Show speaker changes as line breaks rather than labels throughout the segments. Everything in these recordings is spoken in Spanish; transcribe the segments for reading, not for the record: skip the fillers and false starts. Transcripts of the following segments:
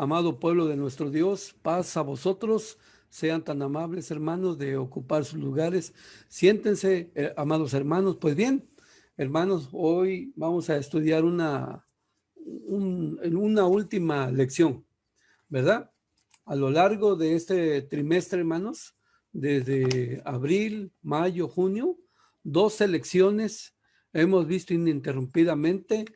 Amado pueblo de nuestro Dios, paz a vosotros. Sean tan amables, hermanos, de ocupar sus lugares. Siéntense, amados hermanos. Pues bien, hermanos, hoy vamos a estudiar una última lección, ¿verdad? A lo largo de este trimestre, hermanos, desde abril, mayo, junio, 12 lecciones hemos visto ininterrumpidamente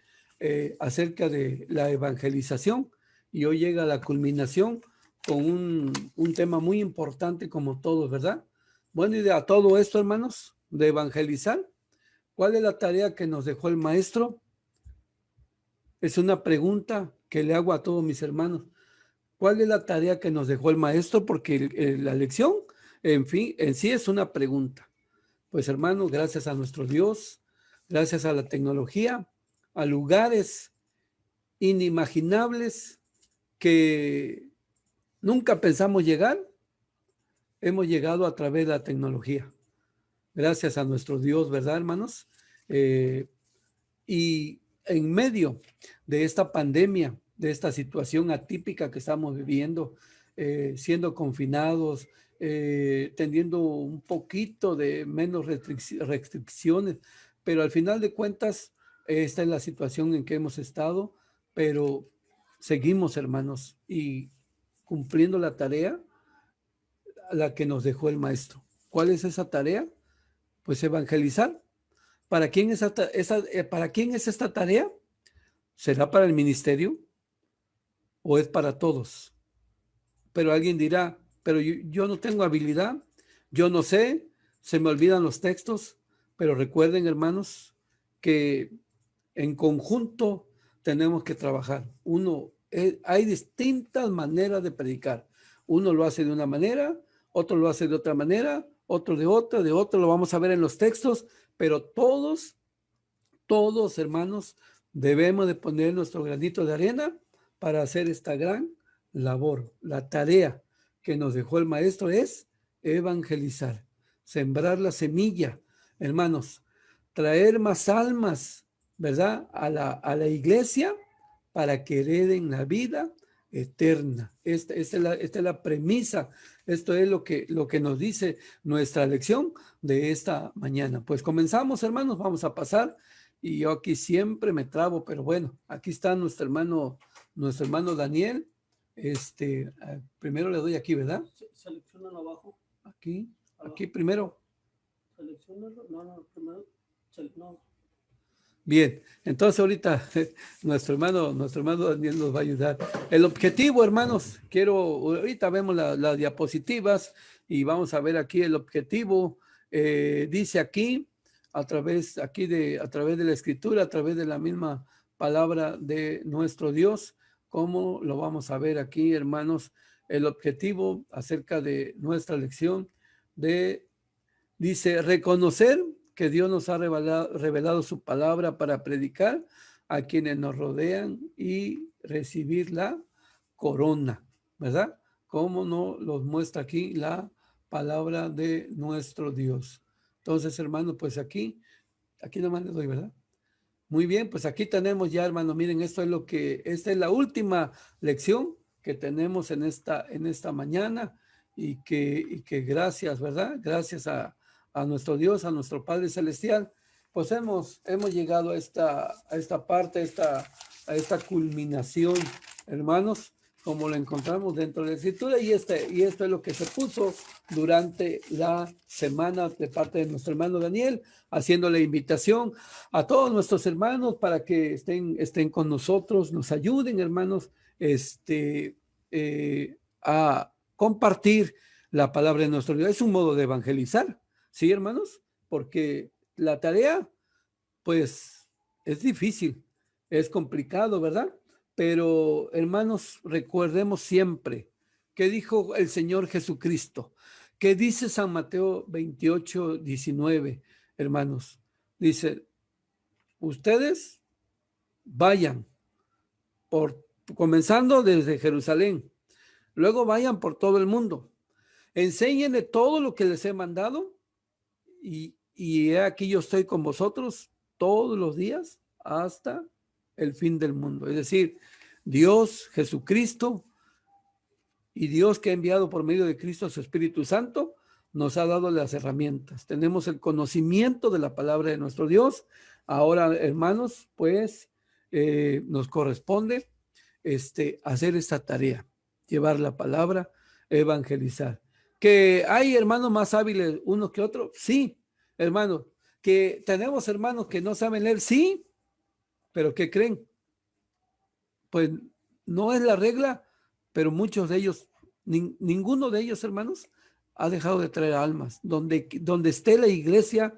acerca de la evangelización, y hoy llega la culminación con un tema muy importante como todos, ¿verdad? Bueno, y de a todo esto, hermanos, de evangelizar, ¿cuál es la tarea que nos dejó el maestro? Es una pregunta que le hago a todos mis hermanos. ¿Cuál es la tarea que nos dejó el maestro? Porque la lección, en fin, en sí es una pregunta. Pues hermanos, gracias a nuestro Dios, gracias a la tecnología, a lugares inimaginables que nunca pensamos llegar, hemos llegado a través de la tecnología. Gracias a nuestro Dios, ¿verdad, hermanos? Y en medio de esta pandemia, de esta situación atípica que estamos viviendo, siendo confinados, teniendo un poquito de menos restricciones, pero al final de cuentas, esta es la situación en que hemos estado, pero seguimos, hermanos, y cumpliendo la tarea a la que nos dejó el maestro. ¿Cuál es esa tarea? Pues evangelizar. ¿Para quién es para quién es esta tarea? ¿Será para el ministerio o es para todos? Pero alguien dirá, pero yo no tengo habilidad, yo no sé, se me olvidan los textos, pero recuerden, hermanos, que en conjunto tenemos que trabajar. Hay distintas maneras de predicar. Uno lo hace de una manera, otro lo hace de otra manera, otro de otra, lo vamos a ver en los textos, pero todos, hermanos, debemos de poner nuestro granito de arena para hacer esta gran labor. La tarea que nos dejó el maestro es evangelizar, sembrar la semilla, hermanos, traer más almas, ¿verdad? A la iglesia para que hereden la vida eterna. Esta es la premisa, esto es lo que nos dice nuestra lección de esta mañana. Pues comenzamos, hermanos, vamos a pasar, y yo aquí siempre me trabo, pero bueno, aquí está nuestro hermano Daniel. Primero le doy aquí, ¿verdad?
Seleccionalo abajo.
Aquí,
Abajo.
aquí primero.
Seleccionalo. No, primero. No.
Bien, entonces ahorita nuestro hermano Daniel nos va a ayudar. El objetivo, hermanos, ahorita vemos las diapositivas y vamos a ver aquí el objetivo. Dice aquí, a través de la escritura, a través de la misma palabra de nuestro Dios, cómo lo vamos a ver aquí, hermanos, el objetivo acerca de nuestra lección dice, reconocer que Dios nos ha revelado su palabra para predicar a quienes nos rodean y recibir la corona, ¿verdad? Como nos los muestra aquí la palabra de nuestro Dios. Entonces, hermano, pues aquí nomás le doy, ¿verdad? Muy bien, pues aquí tenemos ya, hermano, miren, esta es la última lección que tenemos en esta mañana, y que gracias, ¿verdad? Gracias a nuestro Dios, a nuestro Padre Celestial, pues hemos llegado a esta parte, a esta culminación, hermanos, como lo encontramos dentro de la Escritura, y esto es lo que se puso durante la semana de parte de nuestro hermano Daniel, haciendo la invitación a todos nuestros hermanos para que estén con nosotros, nos ayuden, hermanos, a compartir la palabra de nuestro Dios. Es un modo de evangelizar, ¿sí, hermanos? Porque la tarea, pues, es difícil, es complicado, ¿verdad? Pero, hermanos, recordemos siempre qué dijo el Señor Jesucristo, qué dice San Mateo 28:19, hermanos. Dice, ustedes vayan comenzando desde Jerusalén, luego vayan por todo el mundo, enséñenle todo lo que les he mandado, y aquí yo estoy con vosotros todos los días hasta el fin del mundo. Es decir, Dios, Jesucristo, Y Dios, que ha enviado por medio de Cristo a su Espíritu Santo, nos ha dado las herramientas. Tenemos el conocimiento de la palabra de nuestro Dios. Ahora, hermanos, pues nos corresponde hacer esta tarea, llevar la palabra, evangelizar. ¿Que hay hermanos más hábiles unos que otros? Sí, hermanos. ¿Que tenemos hermanos que no saben leer? Sí, pero ¿qué creen? Pues no es la regla, pero muchos de ellos, ninguno de ellos, hermanos, ha dejado de traer almas. Donde esté la iglesia,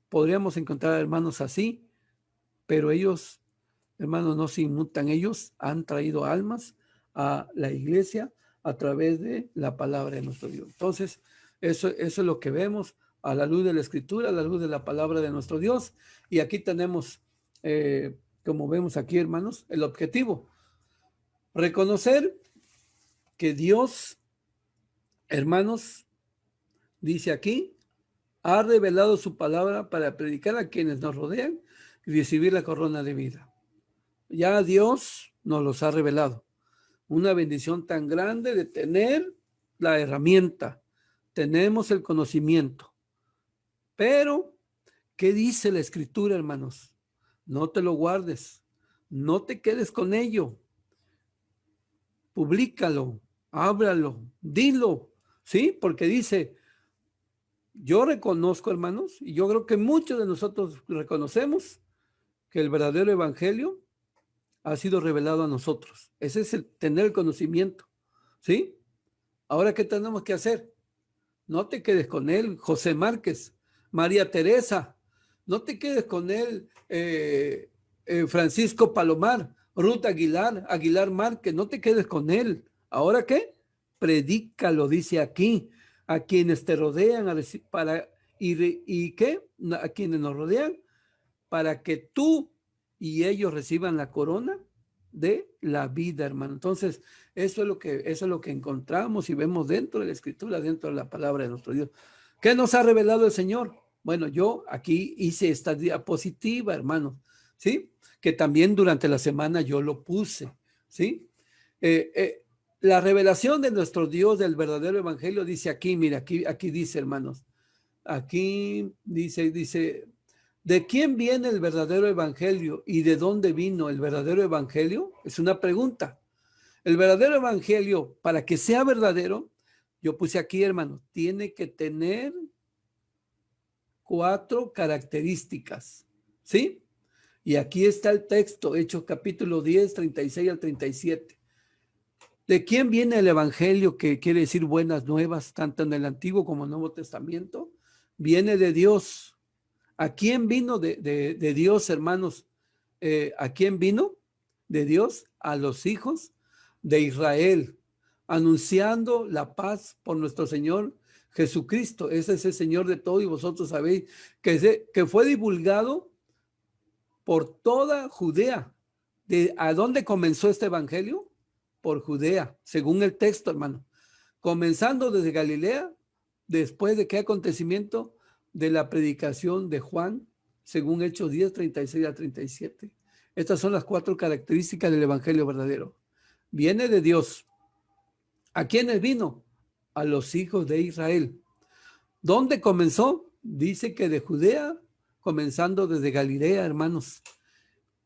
podríamos encontrar hermanos así, pero ellos, hermanos, no se inmutan. Ellos han traído almas a la iglesia a través de la palabra de nuestro Dios. Entonces, eso es lo que vemos a la luz de la Escritura, a la luz de la palabra de nuestro Dios. Y aquí tenemos, como vemos aquí, hermanos, el objetivo. Reconocer que Dios, hermanos, dice aquí, ha revelado su palabra para predicar a quienes nos rodean y recibir la corona de vida. Ya Dios nos los ha revelado. Una bendición tan grande de tener la herramienta. Tenemos el conocimiento. Pero, ¿qué dice la Escritura, hermanos? No te lo guardes. No te quedes con ello. Publícalo, háblalo, dilo, ¿sí? Porque dice, yo reconozco, hermanos, y yo creo que muchos de nosotros reconocemos que el verdadero evangelio ha sido revelado a nosotros. Ese es el tener el conocimiento, ¿sí? Ahora, ¿qué tenemos que hacer? No te quedes con él, José Márquez, María Teresa, no te quedes con él, Francisco Palomar, Ruth Aguilar, Aguilar Márquez, no te quedes con él. ¿Ahora qué? Predícalo, dice aquí, a quienes te rodean, ¿y qué? A quienes nos rodean, para que tú y ellos reciban la corona de la vida, hermano. Entonces, eso es lo que encontramos y vemos dentro de la Escritura, dentro de la palabra de nuestro Dios. ¿Qué nos ha revelado el Señor? Bueno, yo aquí hice esta diapositiva, hermanos, ¿sí? Que también durante la semana yo lo puse, ¿sí? La revelación de nuestro Dios, del verdadero evangelio, dice aquí, mira, aquí dice, hermanos, aquí dice, ¿de quién viene el verdadero evangelio y de dónde vino el verdadero evangelio? Es una pregunta. El verdadero evangelio, para que sea verdadero, yo puse aquí, hermano, tiene que tener 4 características, ¿sí? Y aquí está el texto, Hechos capítulo 10, 36 al 37. ¿De quién viene el evangelio, que quiere decir buenas nuevas, tanto en el Antiguo como en el Nuevo Testamento? Viene de Dios. ¿A quién vino de Dios, hermanos? ¿A quién vino de Dios? A los hijos de Israel, anunciando la paz por nuestro Señor Jesucristo. Ese es el Señor de todo, y vosotros sabéis que fue divulgado por toda Judea. ¿A dónde comenzó este evangelio? Por Judea, según el texto, hermano. Comenzando desde Galilea, después de qué acontecimiento, de la predicación de Juan, según Hechos 10, 36 a 37. Estas son las 4 características del evangelio verdadero. Viene de Dios. ¿A quiénes vino? A los hijos de Israel. ¿Dónde comenzó? Dice que de Judea, comenzando desde Galilea, hermanos.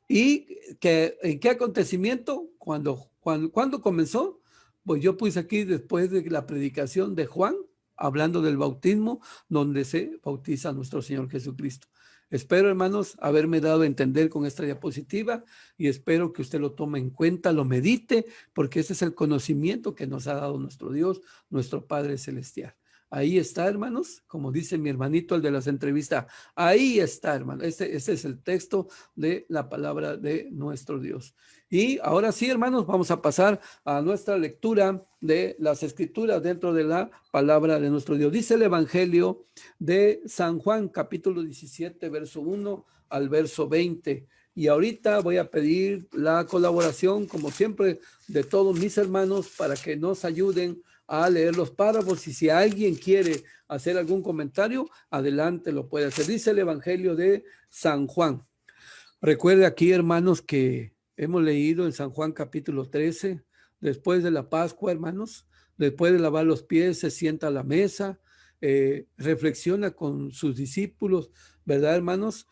¿Y en qué acontecimiento? ¿Cuándo comenzó? Pues yo puse aquí, después de la predicación de Juan, hablando del bautismo, donde se bautiza a nuestro Señor Jesucristo. Espero, hermanos, haberme dado a entender con esta diapositiva, y espero que usted lo tome en cuenta, lo medite, porque ese es el conocimiento que nos ha dado nuestro Dios, nuestro Padre Celestial. Ahí está, hermanos, como dice mi hermanito, el de las entrevistas, ahí está, hermano. Este es el texto de la palabra de nuestro Dios. Y ahora sí, hermanos, vamos a pasar a nuestra lectura de las Escrituras dentro de la palabra de nuestro Dios. Dice el Evangelio de San Juan, capítulo 17, verso 1 al verso 20. Y ahorita voy a pedir la colaboración, como siempre, de todos mis hermanos para que nos ayuden a leer los párrafos, y si alguien quiere hacer algún comentario, adelante, lo puede hacer. Dice el Evangelio de San Juan. Recuerde aquí, hermanos, que hemos leído en San Juan capítulo 13, después de la Pascua, hermanos, Después de lavar los pies, se sienta a la mesa, reflexiona con sus discípulos, ¿verdad, hermanos?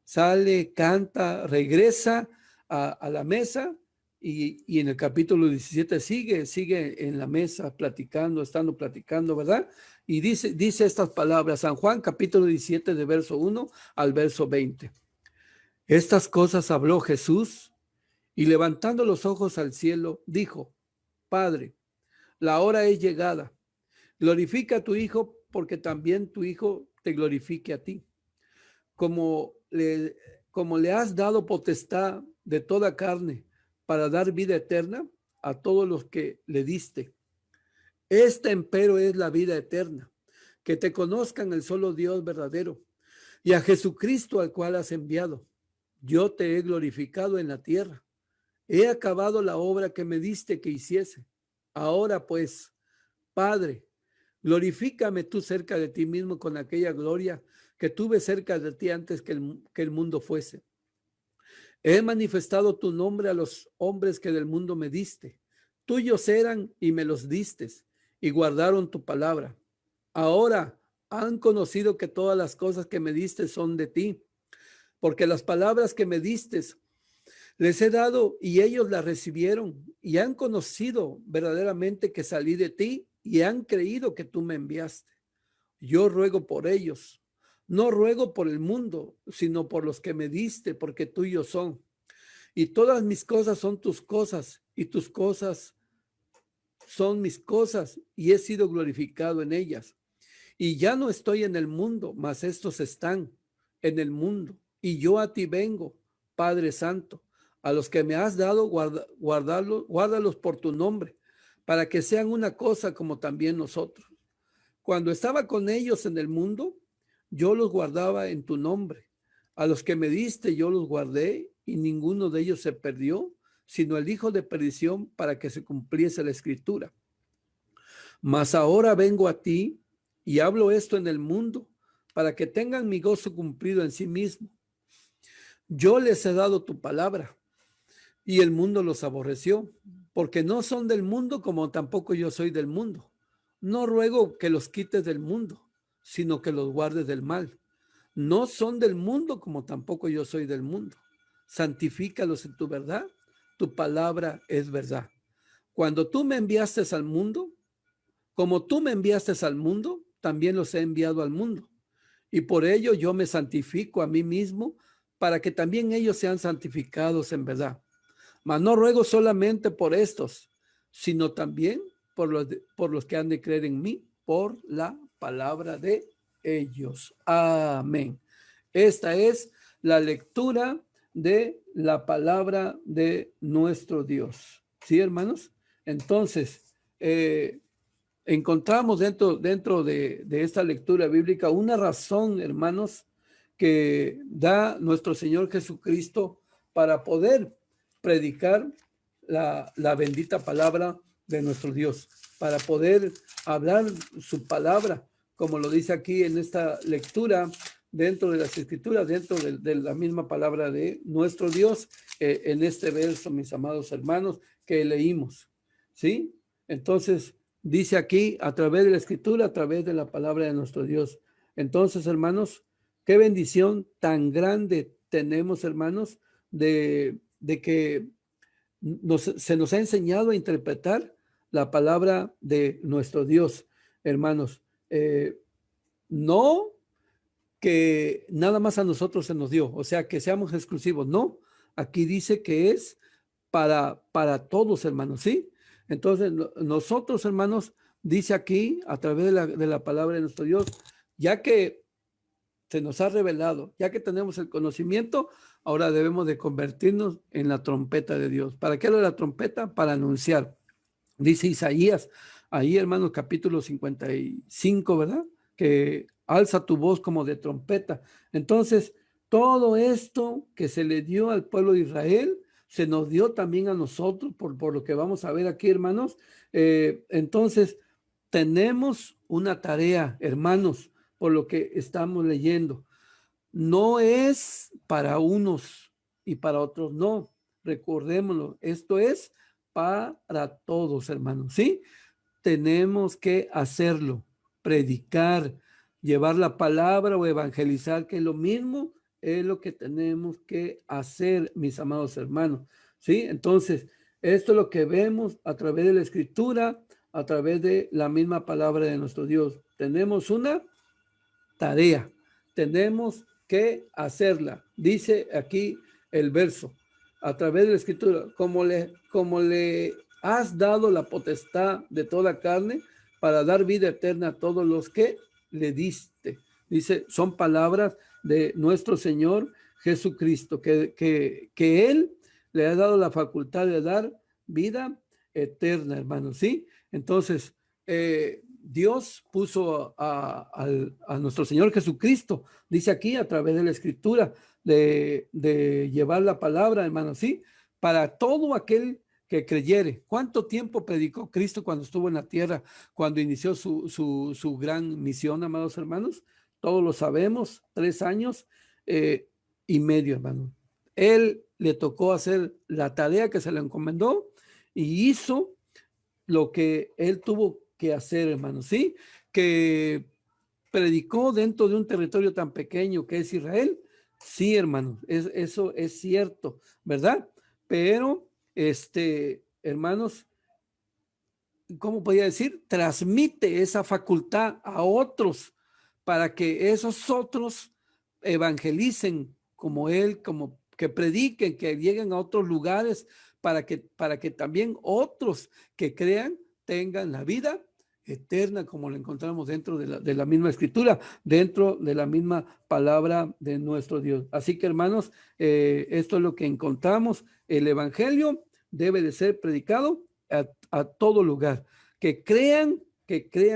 Sale, canta, regresa a la mesa y en el capítulo 17 sigue en la mesa platicando, estando platicando, ¿verdad? Y dice estas palabras, San Juan, capítulo 17, de verso 1 al verso 20. Estas cosas habló Jesús y levantando los ojos al cielo, dijo, Padre, la hora es llegada. Glorifica a tu Hijo, porque también tu Hijo te glorifique a ti. Como le, como le has dado potestad de toda carne para dar vida eterna a todos los que le diste. Esta empero es la vida eterna, que te conozcan el solo Dios verdadero y a Jesucristo al cual has enviado. Yo te he glorificado en la tierra. He acabado la obra que me diste que hiciese. Ahora pues, Padre, glorifícame tú cerca de ti mismo con aquella gloria que tuve cerca de ti antes que el mundo fuese. He manifestado tu nombre a los hombres que del mundo me diste. Tuyos eran y me los distes, y guardaron tu palabra. Ahora han conocido que todas las cosas que me diste son de ti, porque las palabras que me diste les he dado y ellos las recibieron y han conocido verdaderamente que salí de ti y han creído que tú me enviaste. Yo ruego por ellos. No ruego por el mundo, sino por los que me diste, porque tuyos son. Y todas mis cosas son tus cosas, y tus cosas son mis cosas, y he sido glorificado en ellas. Y ya no estoy en el mundo, mas estos están en el mundo. Y yo a ti vengo, Padre Santo. A los que me has dado, guárdalos por tu nombre, para que sean una cosa como también nosotros. Cuando estaba con ellos en el mundo, yo los guardaba en tu nombre. A los que me diste, yo los guardé, y ninguno de ellos se perdió, sino el hijo de perdición, para que se cumpliese la escritura. Mas ahora vengo a ti y hablo esto en el mundo, para que tengan mi gozo cumplido en sí mismo. Yo les he dado tu palabra, y el mundo los aborreció, porque no son del mundo como tampoco yo soy del mundo. No ruego que los quites del mundo, sino que los guardes del mal. No son del mundo como tampoco yo soy del mundo. Santifícalos en tu verdad, tu palabra es verdad. Cuando tú me enviaste al mundo, como tú me enviaste al mundo, también los he enviado al mundo. Y por ello yo me santifico a mí mismo, para que también ellos sean santificados en verdad. Mas no ruego solamente por estos, sino también por los que han de creer en mí, por la palabra de ellos. Amén. Esta es la lectura de la palabra de nuestro Dios. ¿Sí, hermanos? Entonces, encontramos dentro de esta lectura bíblica una razón, hermanos, que da nuestro Señor Jesucristo para poder predicar la bendita palabra de nuestro Dios, para poder hablar su palabra, como lo dice aquí en esta lectura, dentro de las escrituras, dentro de la misma palabra de nuestro Dios, en este verso, mis amados hermanos, que leímos, ¿sí? Entonces, dice aquí, a través de la escritura, a través de la palabra de nuestro Dios. Entonces, hermanos, qué bendición tan grande tenemos, hermanos, de que se nos ha enseñado a interpretar la palabra de nuestro Dios, hermanos. No que nada más a nosotros se nos dio, o sea, que seamos exclusivos, no. Aquí dice que es para todos, hermanos, ¿sí? Entonces, nosotros, hermanos, dice aquí, a través de la palabra de nuestro Dios, ya que se nos ha revelado, ya que tenemos el conocimiento, ahora debemos de convertirnos en la trompeta de Dios. ¿Para qué era la trompeta? Para anunciar. Dice Isaías, ahí, hermanos, capítulo 55, ¿verdad? Que alza tu voz como de trompeta. Entonces, todo esto que se le dio al pueblo de Israel, se nos dio también a nosotros, por lo que vamos a ver aquí, hermanos. Entonces, tenemos una tarea, hermanos, por lo que estamos leyendo. No es para unos y para otros no. Recordémoslo, esto es para todos, hermanos, ¿sí? Tenemos que hacerlo, predicar, llevar la palabra o evangelizar, que es lo mismo, es lo que tenemos que hacer, mis amados hermanos, ¿sí? Entonces, esto es lo que vemos a través de la Escritura, a través de la misma palabra de nuestro Dios. Tenemos una tarea, tenemos que hacerla. Dice aquí el verso, a través de la Escritura, como le has dado la potestad de toda carne para dar vida eterna a todos los que le diste. Dice, son palabras de nuestro Señor Jesucristo, que Él le ha dado la facultad de dar vida eterna, hermanos, ¿sí? Entonces, Dios puso a nuestro Señor Jesucristo, dice aquí a través de la Escritura, de llevar la palabra, hermanos, ¿sí? Para todo aquel que creyere. ¿Cuánto tiempo predicó Cristo cuando estuvo en la tierra, cuando inició su gran misión, amados hermanos? Todos lo sabemos, 3 años y medio, hermano. Él le tocó hacer la tarea que se le encomendó y hizo lo que él tuvo que hacer, hermano, ¿sí? Que predicó dentro de un territorio tan pequeño que es Israel. Sí, hermano, eso es cierto, ¿verdad? Pero, hermanos, ¿cómo podía decir? Transmite esa facultad a otros para que esos otros evangelicen como él, como que prediquen, que lleguen a otros lugares para que también otros que crean tengan la vida eterna, como lo encontramos dentro de la misma escritura, dentro de la misma palabra de nuestro Dios. Así que, hermanos, esto es lo que encontramos. El evangelio debe de ser predicado a todo lugar. Que crean,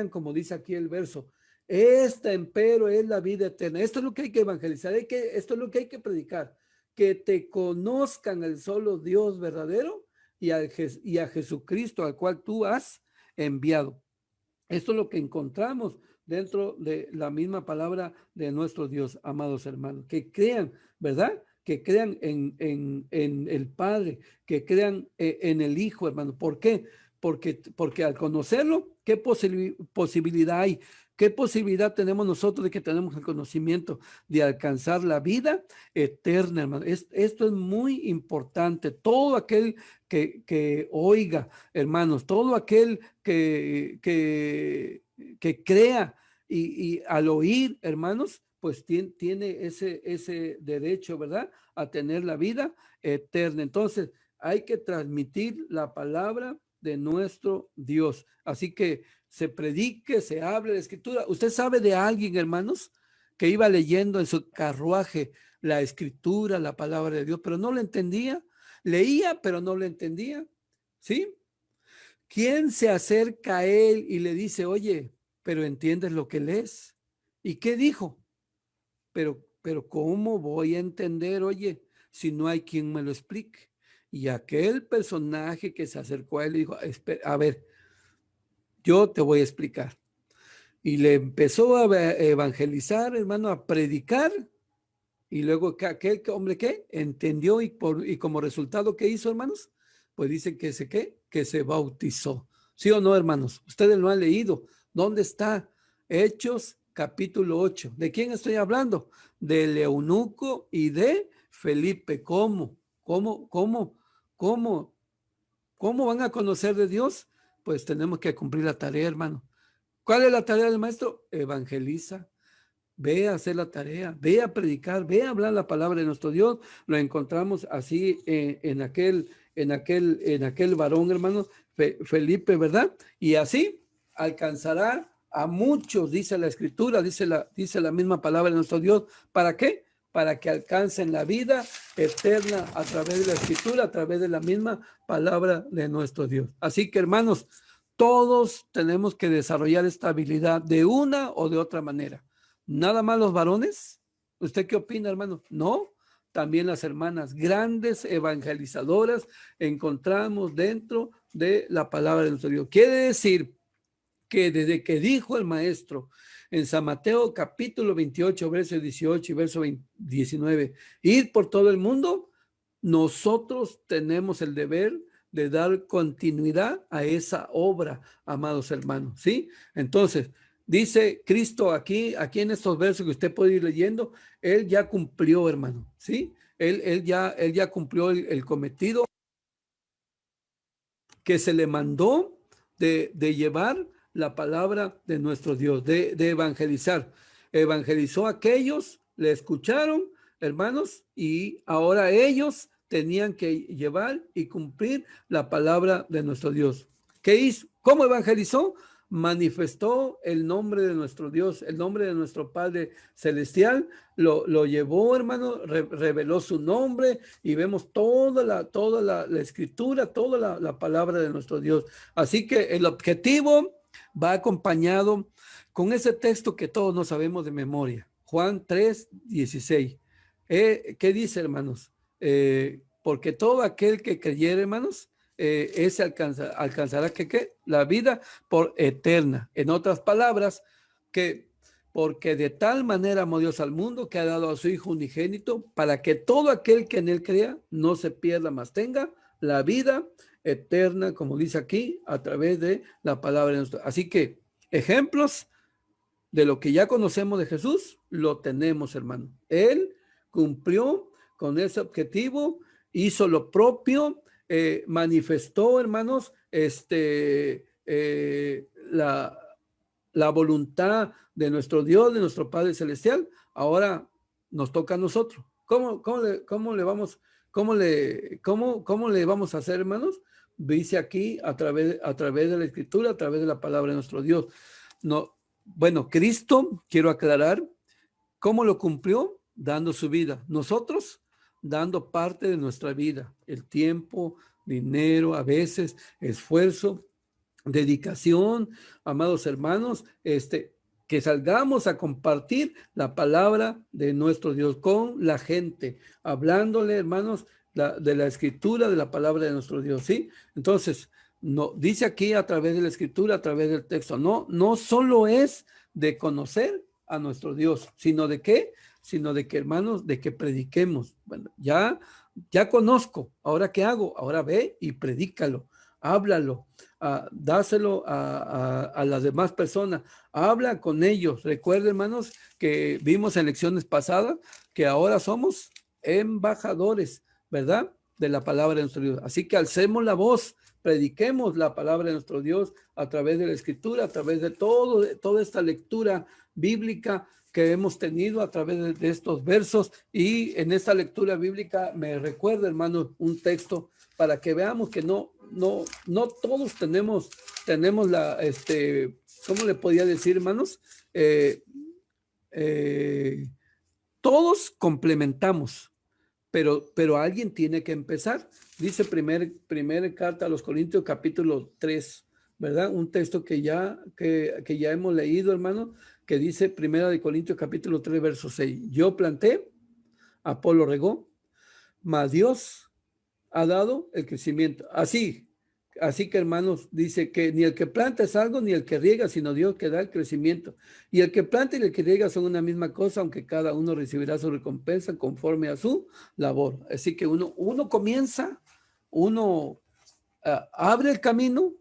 como dice aquí el verso, esta empero es la vida eterna. Esto es lo que hay que evangelizar, esto es lo que hay que predicar, que te conozcan el solo Dios verdadero y a Jesucristo al cual tú has enviado. Esto es lo que encontramos dentro de la misma palabra de nuestro Dios, amados hermanos, que crean, ¿verdad? Que crean en el Padre, que crean en el Hijo, hermano. ¿Por qué? Porque al conocerlo, ¿qué posibilidad hay? ¿Qué posibilidad tenemos nosotros de que tenemos el conocimiento de alcanzar la vida eterna, hermano? Esto es muy importante. Todo aquel que oiga, hermanos, todo aquel que crea y al oír, hermanos, pues tiene ese derecho, ¿verdad? A tener la vida eterna. Entonces, hay que transmitir la palabra de nuestro Dios. Así que se predique, se hable de escritura. ¿Usted sabe de alguien, hermanos, que iba leyendo en su carruaje la escritura, la palabra de Dios, pero no lo entendía? Leía, pero no lo entendía, ¿sí? ¿Quién se acerca a él y le dice, oye, pero entiendes lo que lees? ¿Y qué dijo? Pero ¿cómo voy a entender, oye, si no hay quien me lo explique? Y aquel personaje que se acercó a él le dijo, a ver, yo te voy a explicar. Y le empezó a evangelizar, hermano, a predicar. Y luego aquel hombre que entendió y como resultado, ¿qué hizo, hermanos? Pues dice que se bautizó. ¿Sí o no, hermanos? Ustedes lo han leído. ¿Dónde está? Hechos capítulo 8. ¿De quién estoy hablando? Del eunuco y de Felipe. ¿Cómo? ¿Cómo? ¿Cómo van a conocer de Dios? Pues tenemos que cumplir la tarea, hermano. ¿Cuál es la tarea del maestro? Evangeliza. Ve a hacer la tarea, ve a predicar, ve a hablar la palabra de nuestro Dios. Lo encontramos así en aquel varón, hermano, Felipe, ¿verdad? Y así alcanzará a muchos, dice la escritura, dice la misma palabra de nuestro Dios. ¿Para qué? Para que alcancen la vida eterna a través de la escritura, a través de la misma palabra de nuestro Dios. Así que, hermanos, todos tenemos que desarrollar esta habilidad de una o de otra manera. Nada más los varones. ¿Usted qué opina, hermano? No, también las hermanas, grandes evangelizadoras, encontramos dentro de la palabra de nuestro Dios. Quiere decir que desde que dijo el maestro en San Mateo capítulo 28, verso 18 y verso 19, ir por todo el mundo, nosotros tenemos el deber de dar continuidad a esa obra, amados hermanos, ¿sí? Entonces, dice Cristo aquí en estos versos que usted puede ir leyendo, Él ya cumplió, hermano, ¿sí? Él ya cumplió el cometido que se le mandó de llevar la palabra de nuestro Dios, de evangelizar. Evangelizó a aquellos, le escucharon, hermanos, y ahora ellos tenían que llevar y cumplir la palabra de nuestro Dios. ¿Qué hizo? ¿Cómo evangelizó? Manifestó el nombre de nuestro Dios, el nombre de nuestro Padre Celestial, lo llevó, hermano, reveló su nombre y vemos toda la escritura, toda la palabra de nuestro Dios. Así que el objetivo va acompañado con ese texto que todos no sabemos de memoria, Juan 3:16. ¿Qué dice, hermanos? Porque todo aquel que creyere, hermanos, ese alcanzará ¿qué? La vida por eterna. En otras palabras, que porque de tal manera amó Dios al mundo que ha dado a su Hijo unigénito para que todo aquel que en él crea no se pierda, mas tenga la vida eterna, como dice aquí, a través de la palabra de nuestro. Así que ejemplos de lo que ya conocemos de Jesús, lo tenemos, hermano. Él cumplió con ese objetivo, hizo lo propio, manifestó, hermanos, la voluntad de nuestro Dios, de nuestro Padre Celestial. Ahora nos toca a nosotros. ¿Cómo le vamos a hacer, hermanos? Dice aquí a través de la Escritura, a través de la palabra de nuestro Dios. No, bueno, Cristo, quiero aclarar, ¿cómo lo cumplió? Dando su vida. Nosotros, dando parte de nuestra vida, el tiempo, dinero, a veces, esfuerzo, dedicación, amados hermanos, que salgamos a compartir la palabra de nuestro Dios con la gente, hablándole, hermanos, de la escritura, de la palabra de nuestro Dios, ¿sí? Entonces, no, dice aquí a través de la escritura, a través del texto, no solo es de conocer a nuestro Dios, sino de qué, sino de que, hermanos, de que prediquemos. Bueno, ya conozco, ¿ahora qué hago? Ahora ve y predícalo, háblalo, dáselo a las demás personas, habla con ellos. Recuerden, hermanos, que vimos en lecciones pasadas que ahora somos embajadores, ¿verdad? De la palabra de nuestro Dios. Así que alcemos la voz, prediquemos la palabra de nuestro Dios a través de la escritura, a través de toda esta lectura bíblica que hemos tenido a través de estos versos. Y en esta lectura bíblica me recuerda, hermano, un texto para que veamos que no todos tenemos ¿cómo le podía decir, hermanos? Todos complementamos, pero alguien tiene que empezar. Dice primera carta a los Corintios, capítulo 3, ¿verdad? Un texto que ya hemos leído, hermano, que dice primera de Corintios, capítulo 3, verso 6. Yo planté, Apolo regó, mas Dios ha dado el crecimiento. Así que, hermanos, dice que ni el que planta es algo, ni el que riega, sino Dios que da el crecimiento. Y el que planta y el que riega son una misma cosa, aunque cada uno recibirá su recompensa conforme a su labor. Así que uno comienza, uno abre el camino,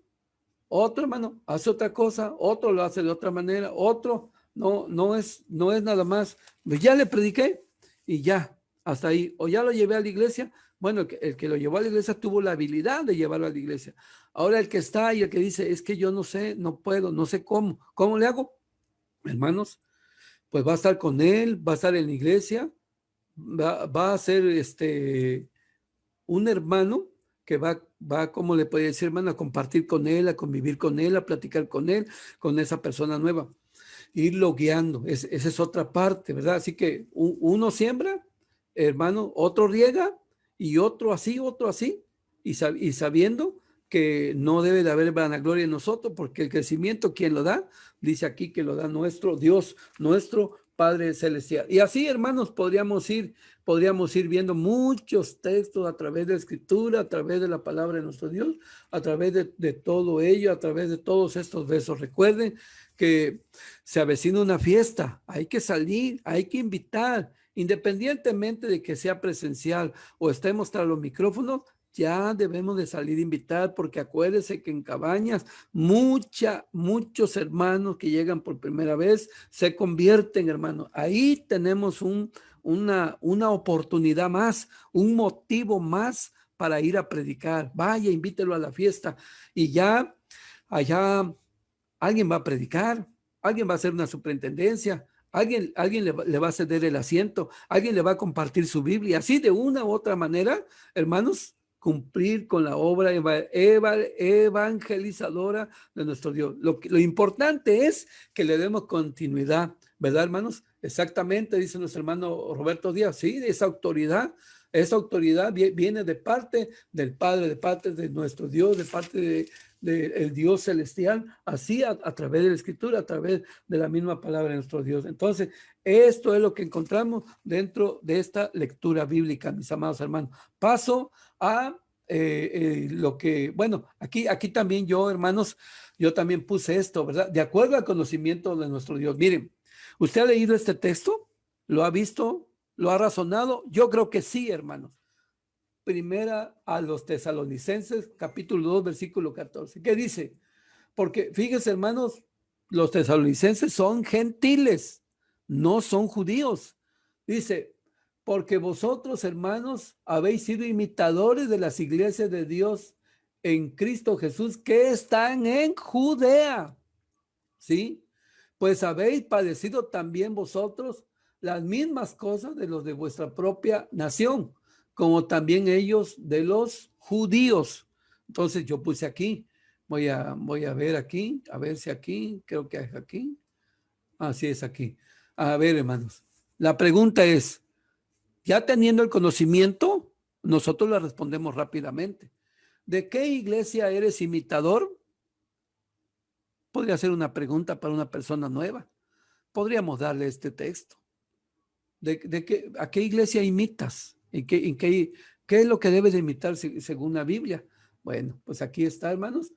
otro, hermano, hace otra cosa, otro lo hace de otra manera, otro no es nada más. Pues ya le prediqué y ya, hasta ahí. O ya lo llevé a la iglesia. Bueno, el que lo llevó a la iglesia tuvo la habilidad de llevarlo a la iglesia. Ahora el que está y el que dice, es que yo no sé, no puedo, no sé cómo. ¿Cómo le hago? Hermanos, pues va a estar con él, va a estar en la iglesia, va a ser un hermano que va, como le podría decir, hermano, a compartir con él, a convivir con él, a platicar con él, con esa persona nueva. Irlo guiando, esa es otra parte, ¿verdad? Así que uno siembra, hermano, otro riega y otro así, y sabiendo que no debe de haber vanagloria en nosotros, porque el crecimiento, ¿quién lo da? Dice aquí que lo da nuestro Dios, nuestro Padre Celestial. Y así, hermanos, podríamos ir viendo muchos textos a través de la Escritura, a través de la palabra de nuestro Dios, a través de todo ello, a través de todos estos versos. Recuerden que se avecina una fiesta, hay que salir, hay que invitar, independientemente de que sea presencial o estemos tras los micrófonos, ya debemos de salir a invitar, porque acuérdese que en Cabañas muchos hermanos que llegan por primera vez se convierten, hermano. Ahí tenemos una oportunidad más, un motivo más para ir a predicar. Vaya, invítelo a la fiesta y ya allá alguien va a predicar, alguien va a hacer una superintendencia, alguien le va a ceder el asiento, alguien le va a compartir su Biblia, así de una u otra manera, hermanos, cumplir con la obra evangelizadora de nuestro Dios. Lo importante es que le demos continuidad, ¿verdad, hermanos? Exactamente, dice nuestro hermano Roberto Díaz, sí, esa autoridad viene de parte del Padre, de parte de nuestro Dios, de parte del Dios celestial, así a través de la Escritura, a través de la misma palabra de nuestro Dios. Entonces, esto es lo que encontramos dentro de esta lectura bíblica, mis amados hermanos. Paso a lo que, bueno, aquí también yo, hermanos, yo también puse esto, ¿verdad? De acuerdo al conocimiento de nuestro Dios. Miren, ¿usted ha leído este texto? ¿Lo ha visto? ¿Lo ha razonado? Yo creo que sí, hermanos. Primera a los Tesalonicenses, capítulo 2, versículo 14. ¿Qué dice? Porque fíjense, hermanos, los tesalonicenses son gentiles, no son judíos. Dice, porque vosotros, hermanos, habéis sido imitadores de las iglesias de Dios en Cristo Jesús que están en Judea. ¿Sí? Pues habéis padecido también vosotros las mismas cosas de los de vuestra propia nación, como también ellos de los judíos. Entonces yo puse aquí, voy a ver aquí, a ver si aquí, creo que es aquí. Así es aquí. A ver, hermanos, la pregunta es, ya teniendo el conocimiento, nosotros la respondemos rápidamente. ¿De qué iglesia eres imitador? Podría ser una pregunta para una persona nueva. Podríamos darle este texto. ¿A qué iglesia imitas? ¿Qué es lo que debes de imitar según la Biblia? Bueno, pues aquí está, hermanos,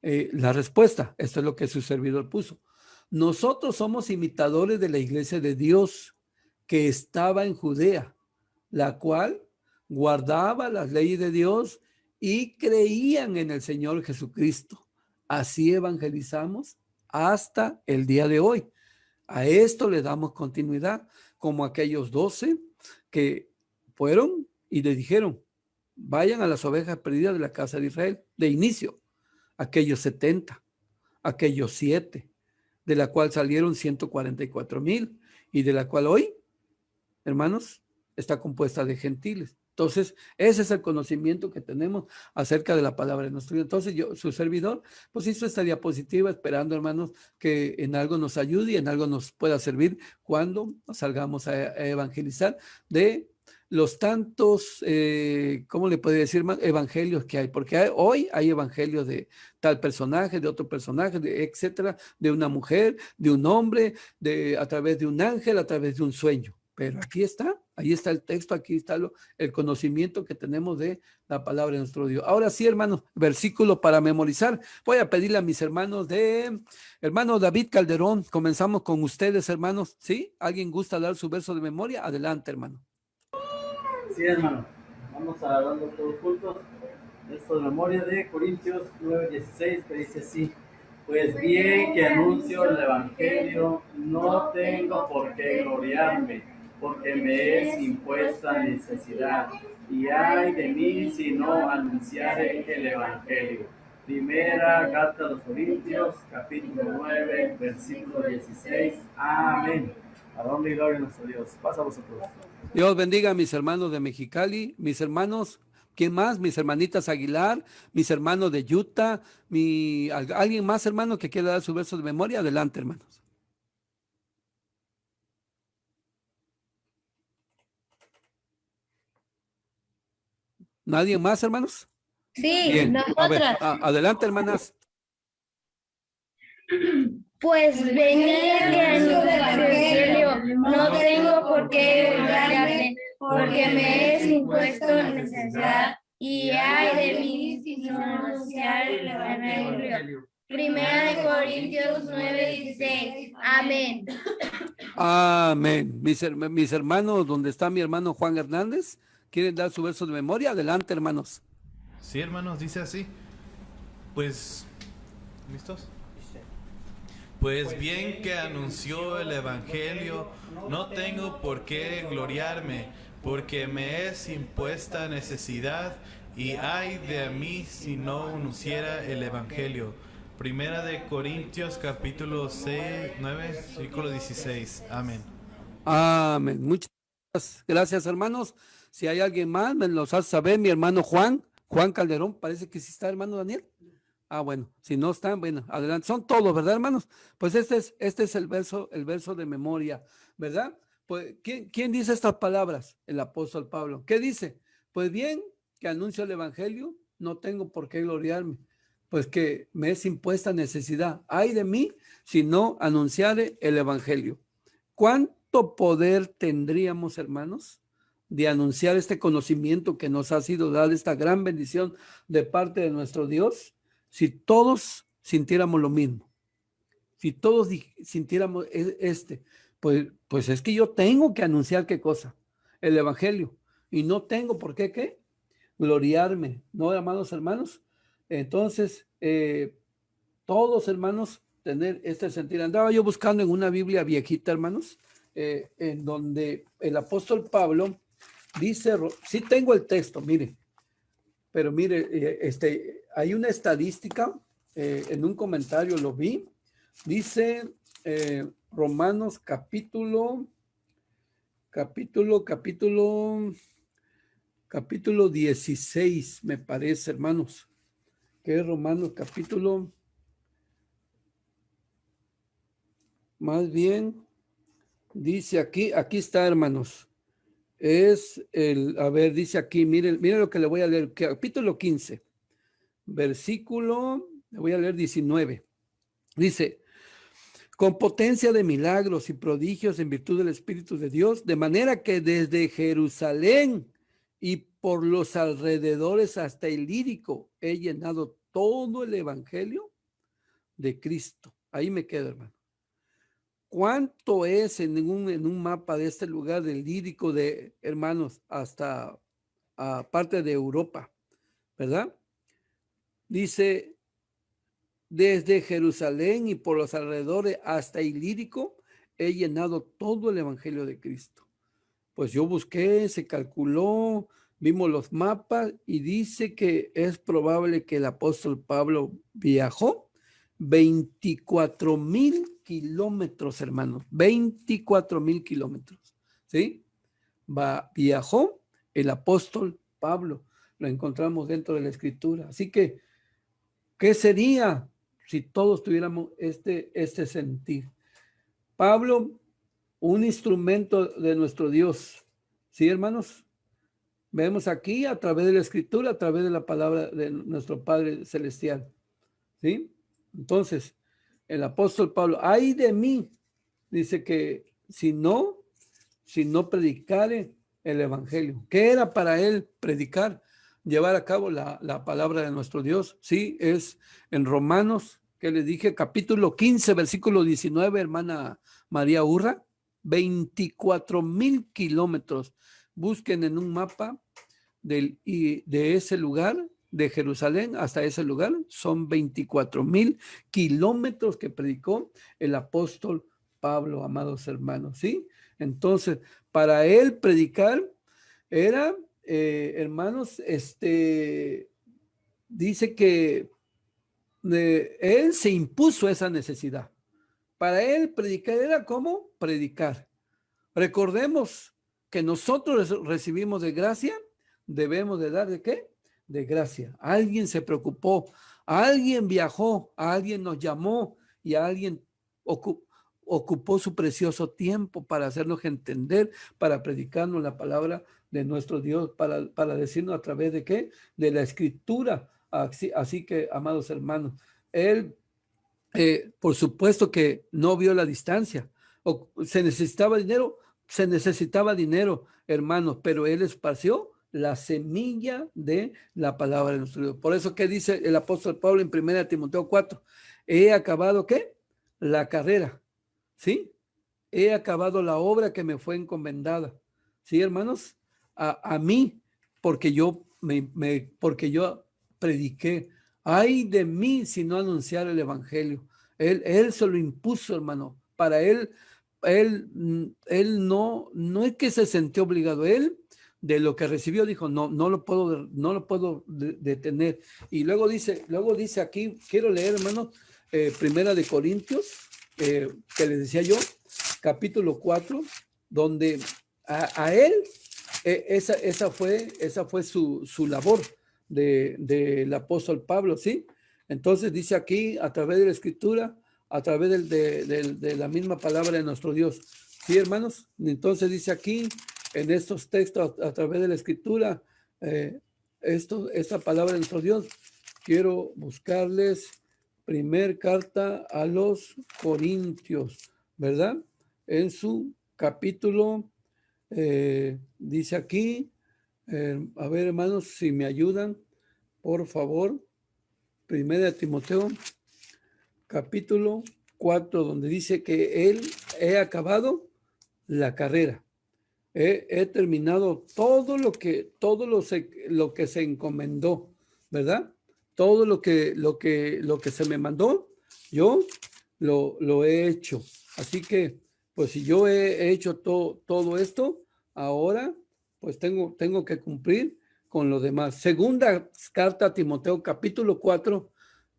la respuesta. Esto es lo que su servidor puso. Nosotros somos imitadores de la iglesia de Dios que estaba en Judea, la cual guardaba las leyes de Dios y creían en el Señor Jesucristo. Así evangelizamos hasta el día de hoy. A esto le damos continuidad, como aquellos 12 que fueron y le dijeron, vayan a las ovejas perdidas de la casa de Israel, de inicio, aquellos 70, aquellos 7, de la cual salieron 144,000 y de la cual hoy, hermanos, está compuesta de gentiles. Entonces, ese es el conocimiento que tenemos acerca de la palabra de nuestro Dios. Entonces, yo, su servidor, pues hizo esta diapositiva esperando, hermanos, que en algo nos ayude y en algo nos pueda servir cuando salgamos a evangelizar de los tantos, ¿cómo le puede decir más? Evangelios que hay, porque hoy hay evangelios de tal personaje, de otro personaje, etcétera, de una mujer, de un hombre, a través de un ángel, a través de un sueño. Pero aquí está, ahí está el texto, aquí está el conocimiento que tenemos de la palabra de nuestro Dios. Ahora sí, hermanos, versículo para memorizar. Voy a pedirle a mis hermanos hermano David Calderón, comenzamos con ustedes, hermanos. ¿Sí? ¿Alguien gusta dar su verso de memoria? Adelante, hermano.
Sí, hermano. Vamos a darlo todos juntos. Verso de memoria de Corintios 9:16, que dice así. Pues bien que anuncio el evangelio, no tengo por qué gloriarme, porque me es impuesta necesidad, y ay de mí si no anunciare el evangelio. Primera carta a los Corintios, capítulo 9, versículo 16. Amén. A donde y gloria a nuestro Dios. Pasa a vosotros.
Dios bendiga a mis hermanos de Mexicali, mis hermanos, ¿quién más? Mis hermanitas Aguilar, mis hermanos de Utah, alguien más, hermano, que quiera dar su verso de memoria. Adelante, hermanos. ¿Nadie más, hermanos?
Sí,
bien. A ver,
nosotras.
adelante, hermanas.
Pues venid que anuncio el evangelio, no tengo por qué gloriarme, porque me es impuesto necesidad, y ay de mí si no anunciar el evangelio. Primera de Corintios 9:16. Amén.
Amén. Mis hermanos, ¿dónde está mi hermano Juan Hernández? ¿Quieren dar su verso de memoria? Adelante, hermanos.
Sí, hermanos, dice así. Pues, ¿listos? Pues bien que anunció el Evangelio, no tengo por qué gloriarme, porque me es impuesta necesidad, y ay de mí si no anunciara el Evangelio. Primera de Corintios capítulo 6, 9, versículo 16. Amén.
Amén. Muchas gracias, hermanos. Si hay alguien más, me los hace saber. Mi hermano Juan Calderón, parece que sí está, hermano Daniel. Ah, bueno, si no están, bueno, adelante. Son todos, ¿verdad, hermanos? Pues este es el verso de memoria, ¿verdad? Pues, ¿quién dice estas palabras? El apóstol Pablo. ¿Qué dice? Pues bien, que anuncio el evangelio, no tengo por qué gloriarme, pues que me es impuesta necesidad. Ay de mí si no anunciare el evangelio. ¿Cuánto poder tendríamos, hermanos, de anunciar este conocimiento que nos ha sido dado, esta gran bendición de parte de nuestro Dios, si todos sintiéramos lo mismo? Si todos sintiéramos pues es que yo tengo que anunciar qué cosa, el evangelio, y no tengo por qué gloriarme, ¿no, amados hermanos? Entonces, todos, hermanos, tener este sentir. Andaba yo buscando en una Biblia viejita, hermanos, en donde el apóstol Pablo dice, sí tengo el texto, mire, pero mire, hay una estadística, en un comentario lo vi, dice Romanos capítulo 16, me parece, hermanos, que es Romanos capítulo, más bien, dice aquí está, hermanos, dice aquí, miren lo que le voy a leer, capítulo 15, versículo, le voy a leer 19, dice, con potencia de milagros y prodigios en virtud del Espíritu de Dios, de manera que desde Jerusalén y por los alrededores hasta el Ilírico he llenado todo el evangelio de Cristo. Ahí me quedo, hermano. ¿Cuánto es en un mapa de este lugar del Ilírico, de hermanos, hasta parte de Europa, ¿verdad? Dice, desde Jerusalén y por los alrededores hasta Ilírico, he llenado todo el evangelio de Cristo. Pues yo busqué, se calculó, vimos los mapas y dice que es probable que el apóstol Pablo viajó 24,000 kilómetros, hermanos, 24,000 kilómetros, ¿sí? Viajó el apóstol Pablo, lo encontramos dentro de la escritura. Así que, ¿qué sería si todos tuviéramos este sentir? Pablo, un instrumento de nuestro Dios. ¿Sí, hermanos? Vemos aquí a través de la escritura, a través de la palabra de nuestro Padre Celestial. ¿Sí? Entonces, el apóstol Pablo, ay de mí, dice que si no predicare el evangelio. ¿Qué era para él predicar? Llevar a cabo la palabra de nuestro Dios. Sí, es en Romanos, que le dije, capítulo 15, versículo 19, hermana María Urra, 24,000 kilómetros. Busquen en un mapa de ese lugar, de Jerusalén hasta ese lugar, son 24,000 kilómetros que predicó el apóstol Pablo, amados hermanos, ¿sí? Entonces, para él predicar era, hermanos, dice que él se impuso esa necesidad. Para él predicar era como predicar. Recordemos que nosotros recibimos de gracia, debemos de dar ¿de qué? De gracia. Alguien se preocupó, alguien viajó, alguien nos llamó y alguien ocupó su precioso tiempo para hacernos entender, para predicarnos la palabra de nuestro Dios, para decirnos a través de qué? De la escritura. Así que, amados hermanos, él, por supuesto que no vio la distancia. Se necesitaba dinero, hermanos, pero él esparció la semilla de la palabra de nuestro Dios. Por eso, ¿qué dice el apóstol Pablo en 1 Timoteo 4? He acabado, ¿qué? La carrera, ¿sí? He acabado la obra que me fue encomendada, ¿sí, hermanos? A mí, porque yo prediqué. Ay de mí si no anunciar el evangelio. Él se lo impuso, hermano. Para él no es que se sintió obligado. Él, de lo que recibió, dijo, no lo puedo detener. Y luego dice aquí, quiero leer, hermano, Primera de Corintios, que les decía yo, capítulo 4, donde a él, esa fue su labor del apóstol Pablo, ¿sí? Entonces dice aquí, a través de la escritura, a través de la misma palabra de nuestro Dios, ¿sí, hermanos? Entonces dice aquí, en estos textos, a través de la escritura, esta palabra de nuestro Dios, quiero buscarles primer carta a los Corintios, ¿verdad? En su capítulo, dice aquí, a ver, hermanos, si me ayudan, por favor, primera de Timoteo, capítulo 4, donde dice que he acabado la carrera. He terminado todo lo que se encomendó, ¿verdad? Todo lo que se me mandó, yo lo he hecho. Así que, pues si yo he hecho todo esto, ahora, pues tengo que cumplir con lo demás. Segunda carta a Timoteo, capítulo 4,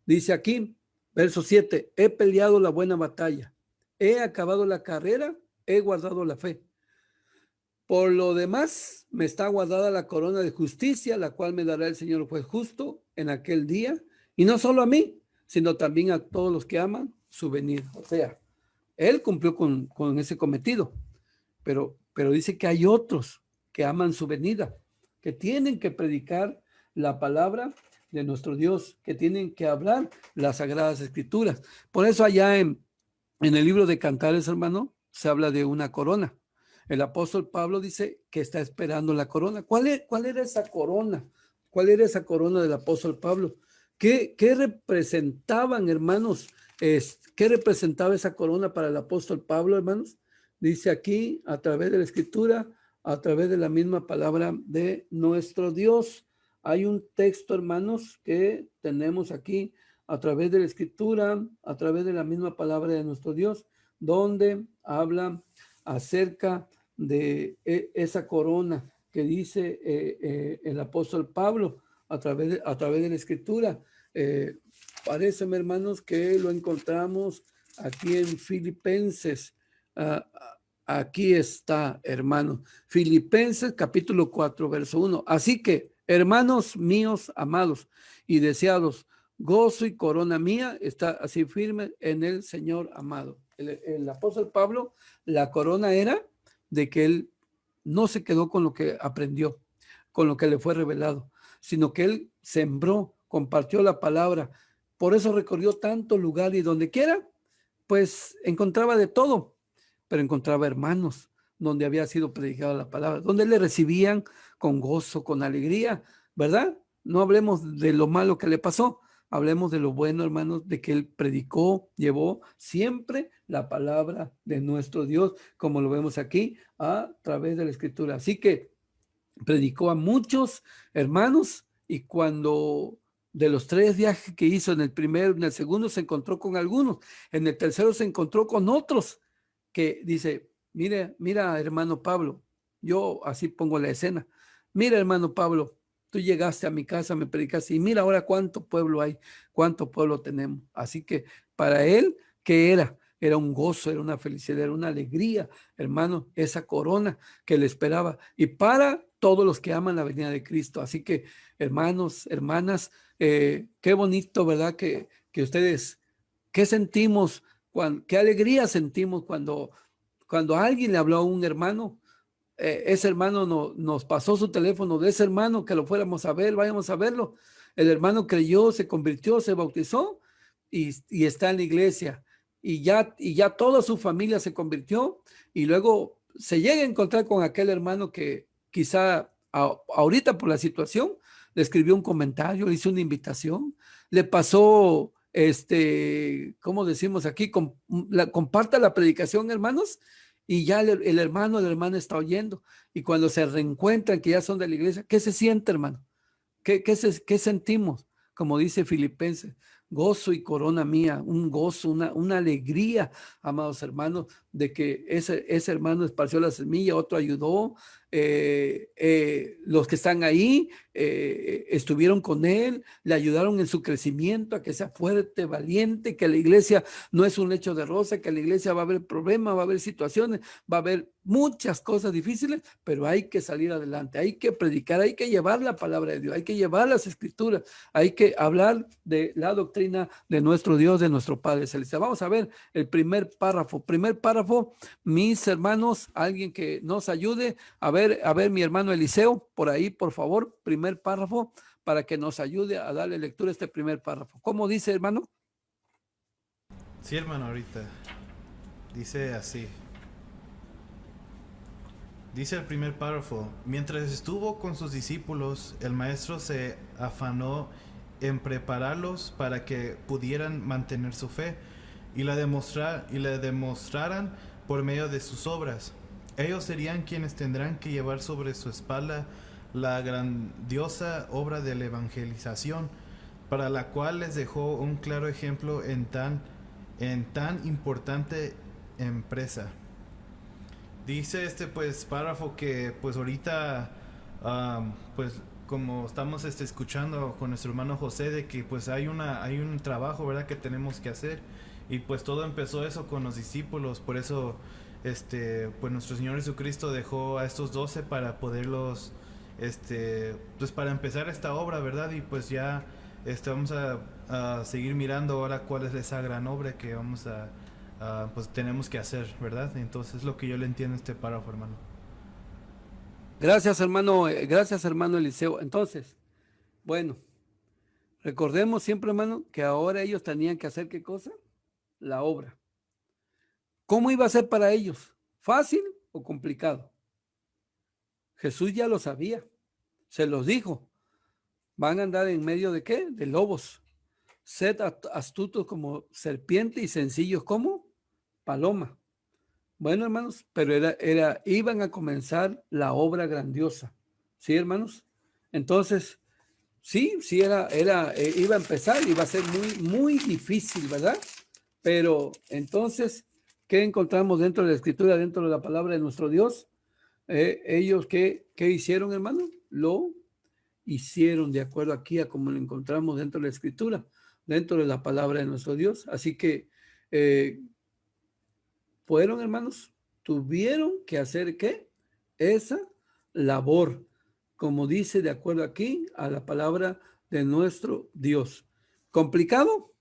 dice aquí, verso 7, he peleado la buena batalla, he acabado la carrera, he guardado la fe. Por lo demás, me está guardada la corona de justicia, la cual me dará el Señor juez justo en aquel día, y no solo a mí, sino también a todos los que aman su venida. O sea, él cumplió con ese cometido, pero dice que hay otros que aman su venida, que tienen que predicar la palabra de nuestro Dios, que tienen que hablar las sagradas escrituras. Por eso allá en el libro de Cantares, hermano, se habla de una corona. El apóstol Pablo dice que está esperando la corona. ¿Cuál era esa corona? ¿Cuál era esa corona del apóstol Pablo? ¿Qué representaban, hermanos? ¿Qué representaba esa corona para el apóstol Pablo, hermanos? Dice aquí, a través de la escritura, a través de la misma palabra de nuestro Dios. Hay un texto, hermanos, que tenemos aquí a través de la escritura, a través de la misma palabra de nuestro Dios, donde habla acerca de esa corona que dice el apóstol Pablo a través de la escritura. Parece, hermanos, que lo encontramos aquí en Filipenses. Aquí está, hermanos. Filipenses capítulo 4, verso 1. Así que, hermanos míos amados y deseados, gozo y corona mía está así firme en el Señor amado. El apóstol Pablo, la corona era de que él no se quedó con lo que aprendió, con lo que le fue revelado, sino que él sembró, compartió la palabra. Por eso recorrió tanto lugar y donde quiera, pues encontraba de todo, pero encontraba hermanos donde había sido predicada la palabra, donde le recibían con gozo, con alegría, ¿verdad? No hablemos de lo malo que le pasó, hablemos de lo bueno, hermanos, de que él predicó, llevó siempre la palabra de nuestro Dios, como lo vemos aquí a través de la escritura. Así que predicó a muchos hermanos y cuando de los 3 viajes que hizo, en el primero, en el segundo se encontró con algunos, en el tercero se encontró con otros que dice, mira hermano Pablo, yo así pongo la escena, mira hermano Pablo, tú llegaste a mi casa, me predicaste y mira ahora cuánto pueblo hay, cuánto pueblo tenemos. Así que para él, ¿qué era? Era un gozo, era una felicidad, era una alegría, hermano, esa corona que le esperaba. Y para todos los que aman la venida de Cristo. Así que, hermanos, hermanas, qué bonito, ¿verdad? Que ustedes, ¿qué sentimos? ¿Qué alegría sentimos cuando alguien le habló a un hermano? Ese hermano nos pasó su teléfono de ese hermano que lo fuéramos a ver, vayamos a verlo. El hermano creyó, se convirtió, se bautizó y está en la iglesia. Y ya toda su familia se convirtió y luego se llega a encontrar con aquel hermano que quizá ahorita por la situación le escribió un comentario, le hizo una invitación, le pasó, ¿cómo decimos aquí? Comparta la predicación, hermanos, y ya el hermano, la hermana está oyendo. Y cuando se reencuentran, que ya son de la iglesia, ¿qué se siente, hermano? ¿Qué sentimos? como dice Filipenses, gozo y corona mía, un gozo, una alegría, amados hermanos, de que ese hermano esparció la semilla, otro ayudó, los que están ahí estuvieron con él, le ayudaron en su crecimiento, a que sea fuerte, valiente, que la iglesia no es un lecho de rosa, que la iglesia va a haber problemas, va a haber situaciones, va a haber muchas cosas difíciles, pero hay que salir adelante, hay que predicar, hay que llevar la palabra de Dios, hay que llevar las escrituras, hay que hablar de la doctrina de nuestro Dios, de nuestro Padre Celestial. Vamos a ver el primer párrafo. Primer párrafo, mis hermanos, alguien que nos ayude. A ver, mi hermano Eliseo, por ahí, por favor, primer párrafo, para que nos ayude a darle lectura a este primer párrafo. ¿Cómo dice, hermano?
Sí, hermano, ahorita. Dice así. Dice el primer párrafo: mientras estuvo con sus discípulos, el maestro se afanó en prepararlos para que pudieran mantener su fe y la demostraran por medio de sus obras. Ellos serían quienes tendrán que llevar sobre su espalda la grandiosa obra de la evangelización, para la cual les dejó un claro ejemplo en tan importante empresa. Dice pues párrafo que pues ahorita pues como estamos pues con nuestro hermano José, de que pues hay un trabajo, ¿verdad?, que tenemos que hacer, y pues todo empezó eso con los discípulos. Por eso pues nuestro Señor Jesucristo dejó a estos 12 para poderlos pues para empezar esta obra, ¿verdad? Y pues ya vamos a seguir mirando ahora cuál es esa gran obra que vamos pues tenemos que hacer, ¿verdad? Entonces es lo que yo le entiendo a este párrafo, hermano.
Gracias, hermano Eliseo. Entonces, bueno, recordemos siempre, hermano, que ahora ellos tenían que hacer ¿qué cosa? La obra. ¿Cómo iba a ser para ellos? ¿Fácil o complicado? Jesús ya lo sabía, se los dijo. Van a andar en medio de ¿qué? De lobos. Sed astutos como serpiente y sencillos como paloma. Bueno, hermanos, pero iban a comenzar la obra grandiosa. ¿Sí, hermanos? Entonces, sí, iba a empezar, iba a ser muy, muy difícil, ¿verdad? Pero entonces, ¿qué encontramos dentro de la Escritura, dentro de la palabra de nuestro Dios? Ellos, ¿qué hicieron, hermano? Lo hicieron de acuerdo aquí a como lo encontramos dentro de la Escritura, dentro de la palabra de nuestro Dios. Así que fueron, hermanos, tuvieron que hacer ¿qué? Esa labor, como dice de acuerdo aquí a la palabra de nuestro Dios. ¿Complicado?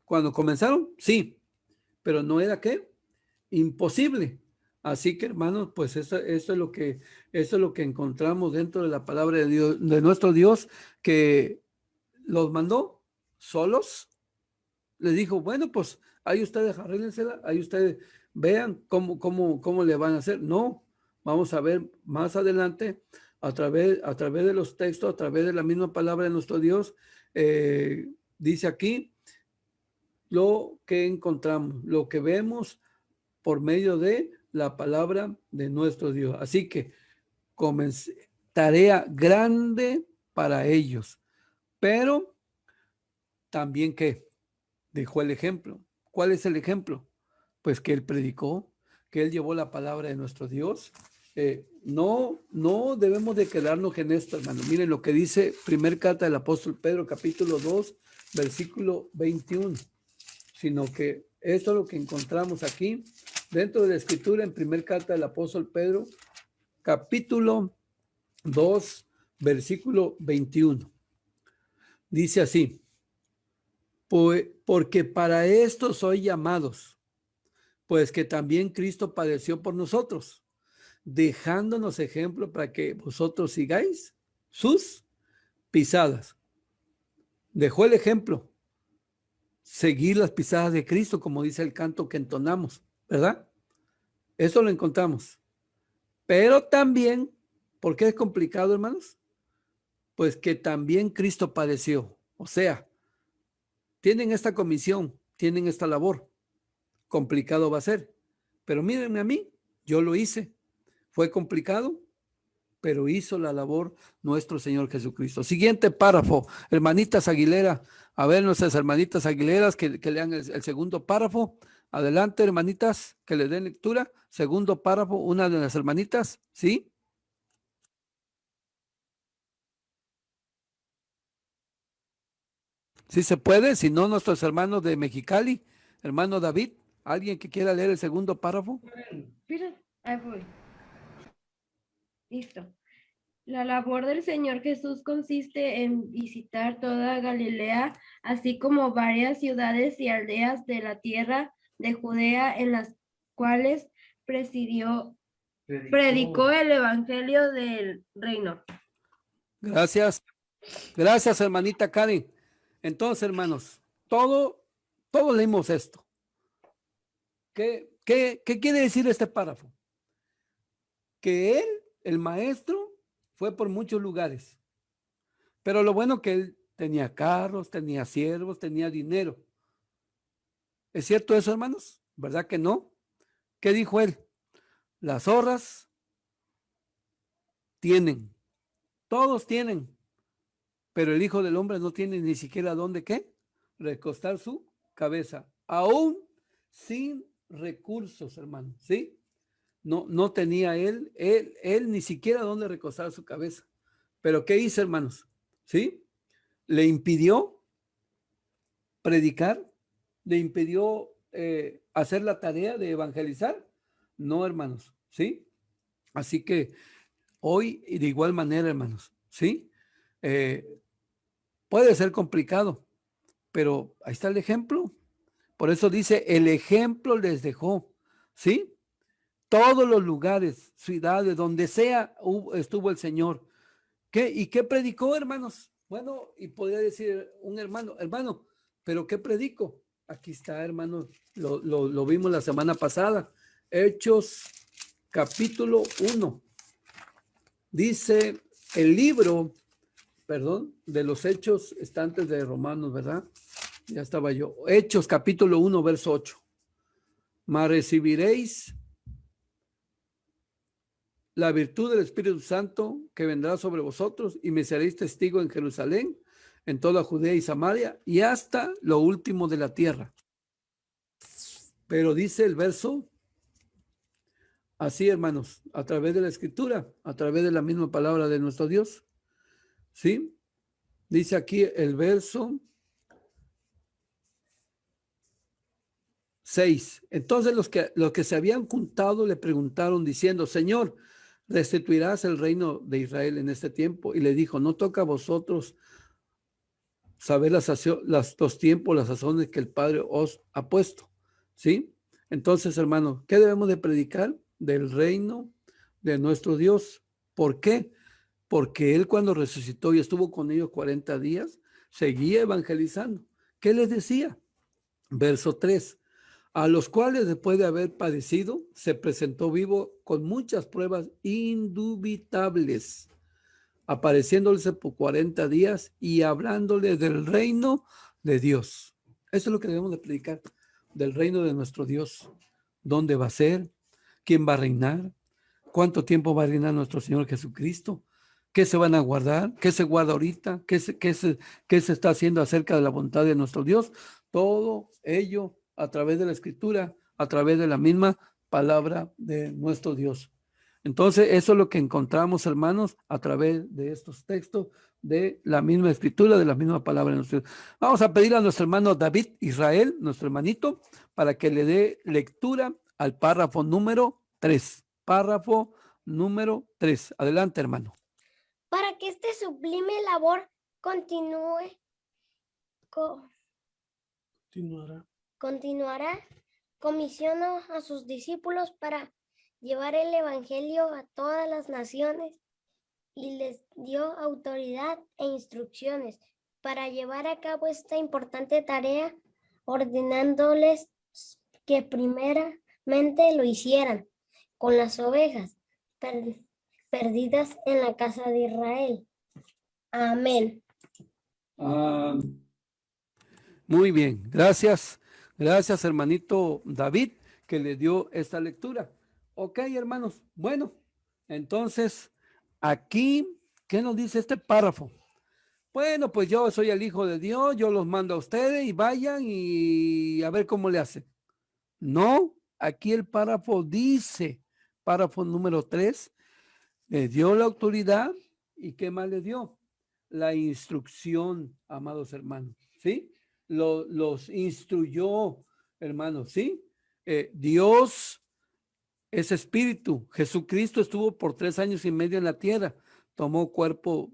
Cuando comenzaron, sí, pero no era ¿qué? Imposible. Así que, hermanos, pues eso es lo que encontramos dentro de la palabra de Dios, de nuestro Dios, que los mandó solos. Les dijo, bueno, pues ahí ustedes arréglensela, ahí ustedes vean cómo le van a hacer. No, vamos a ver más adelante a través de los textos, a través de la misma palabra de nuestro Dios. Dice aquí lo que encontramos, lo que vemos por medio de la palabra de nuestro Dios. Así que tarea grande para ellos, pero también que dejó el ejemplo. ¿Cuál es el ejemplo? Pues que él predicó, que él llevó la palabra de nuestro Dios. No debemos de quedarnos en esto, hermano. Miren lo que dice primer carta del apóstol Pedro, capítulo 2, versículo 21, sino que esto es lo que encontramos aquí dentro de la escritura en primer carta del apóstol Pedro, capítulo 2, versículo 21. Dice así: porque para esto sois llamados, pues que también Cristo padeció por nosotros, dejándonos ejemplo para que vosotros sigáis sus pisadas. Dejó el ejemplo, seguir las pisadas de Cristo, como dice el canto que entonamos, ¿verdad? Eso lo encontramos. Pero también, ¿por qué es complicado, hermanos? Pues que también Cristo padeció. O sea, tienen esta comisión, tienen esta labor. Complicado va a ser. Pero mírenme a mí, yo lo hice. Fue complicado, pero hizo la labor nuestro Señor Jesucristo. Siguiente párrafo, hermanitas Aguilera. A ver, nuestras hermanitas Aguileras que lean el segundo párrafo. Adelante, hermanitas, que le den lectura. Segundo párrafo, una de las hermanitas, ¿sí? Sí se puede, si no, nuestros hermanos de Mexicali, hermano David, alguien que quiera leer el segundo párrafo.
Mira, ahí voy. Listo. La labor del Señor Jesús consiste en visitar toda Galilea, así como varias ciudades y aldeas de la tierra de Judea, en las cuales predicó el evangelio del reino.
Gracias. Gracias, hermanita Karen. Entonces, hermanos, todos leímos esto. ¿Qué quiere decir este párrafo? Que él, el maestro, fue por muchos lugares. Pero lo bueno que él tenía carros, tenía siervos, tenía dinero. ¿Es cierto eso, hermanos? ¿Verdad que no? ¿Qué dijo él? Las zorras tienen, todos tienen, pero el Hijo del Hombre no tiene ni siquiera dónde, ¿qué? Recostar su cabeza, aún sin recursos, hermano, ¿sí? No tenía él ni siquiera dónde recostar su cabeza. Pero ¿qué hizo, hermanos? ¿Sí? Le impidió predicar, le impidió hacer la tarea de evangelizar. No, hermanos, ¿sí? Así que hoy, y de igual manera, hermanos, ¿sí? Puede ser complicado, pero ahí está el ejemplo. Por eso dice, el ejemplo les dejó, ¿sí? Todos los lugares, ciudades, donde sea, estuvo el Señor. ¿Y qué predicó, hermanos? Bueno, y podría decir un hermano, ¿pero qué predico? Aquí está, hermanos, lo vimos la semana pasada. Hechos, capítulo 1. Dice el libro, de los Hechos, está antes de Romanos, ¿verdad? Ya estaba yo. Hechos, capítulo 1, verso 8. Mas recibiréis la virtud del Espíritu Santo que vendrá sobre vosotros y me seréis testigo en Jerusalén, en toda Judea y Samaria y hasta lo último de la tierra. Pero dice el verso así, hermanos, a través de la Escritura, a través de la misma palabra de nuestro Dios. ¿Sí? Dice aquí el verso 6. Entonces los que se habían juntado le preguntaron diciendo, Señor, ¿restituirás el reino de Israel en este tiempo? Y le dijo, no toca a vosotros saber los tiempos, las sazones que el Padre os ha puesto. ¿Sí? Entonces, hermanos, ¿qué debemos de predicar? Del reino de nuestro Dios. ¿Por qué? Porque Él cuando resucitó y estuvo con ellos 40 días, seguía evangelizando. ¿Qué les decía? Verso 3. A los cuales después de haber padecido, se presentó vivo con muchas pruebas indubitables, apareciéndoles por 40 días y hablándoles del reino de Dios. Eso es lo que debemos de predicar, del reino de nuestro Dios. ¿Dónde va a ser? ¿Quién va a reinar? ¿Cuánto tiempo va a reinar nuestro Señor Jesucristo? ¿Qué se van a guardar? ¿Qué se guarda ahorita? ¿Qué se está haciendo acerca de la voluntad de nuestro Dios? Todo ello a través de la Escritura, a través de la misma palabra de nuestro Dios. Entonces, eso es lo que encontramos, hermanos, a través de estos textos de la misma Escritura, de la misma palabra de nuestro Dios. Vamos a pedir a nuestro hermano David Israel, nuestro hermanito, para que le dé lectura al párrafo número 3. Párrafo número 3. Adelante, hermano.
Para que esta sublime labor continuará, comisionó a sus discípulos para llevar el evangelio a todas las naciones y les dio autoridad e instrucciones para llevar a cabo esta importante tarea, ordenándoles que primeramente lo hicieran con las ovejas perdidas en la casa de Israel. Amén.
Muy bien, gracias. Gracias, hermanito David, que le dio esta lectura. Ok, hermanos. Bueno, entonces aquí, ¿qué nos dice este párrafo? Bueno, pues yo soy el Hijo de Dios, yo los mando a ustedes y vayan y a ver cómo le hacen. No, aquí el párrafo dice, párrafo número 3, le dio la autoridad y ¿qué más le dio? La instrucción, amados hermanos, ¿sí? Los instruyó, hermanos, ¿sí? Dios es espíritu. Jesucristo estuvo por 3 años y medio en la tierra, tomó cuerpo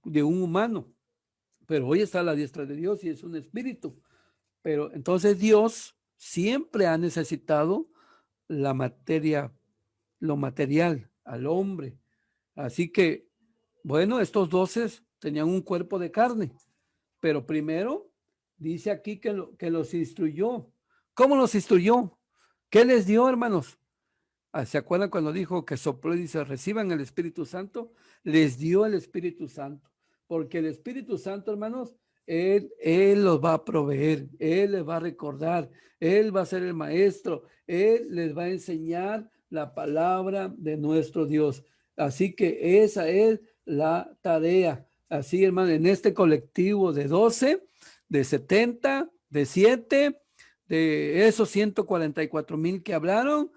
de un humano, pero hoy está a la diestra de Dios y es un espíritu. Pero entonces Dios siempre ha necesitado la materia, lo material, al hombre. Así que, bueno, estos 12 tenían un cuerpo de carne, pero primero dice aquí que los instruyó. ¿Cómo los instruyó? ¿Qué les dio, hermanos? ¿Se acuerdan cuando dijo que sopló y dice, reciban el Espíritu Santo? Les dio el Espíritu Santo, porque el Espíritu Santo, hermanos, él los va a proveer, Él les va a recordar, Él va a ser el maestro, Él les va a enseñar la palabra de nuestro Dios. Así que esa es la tarea. Así, hermano, en este colectivo de 12, de 70, de 7, de esos 144,000 que hablaron,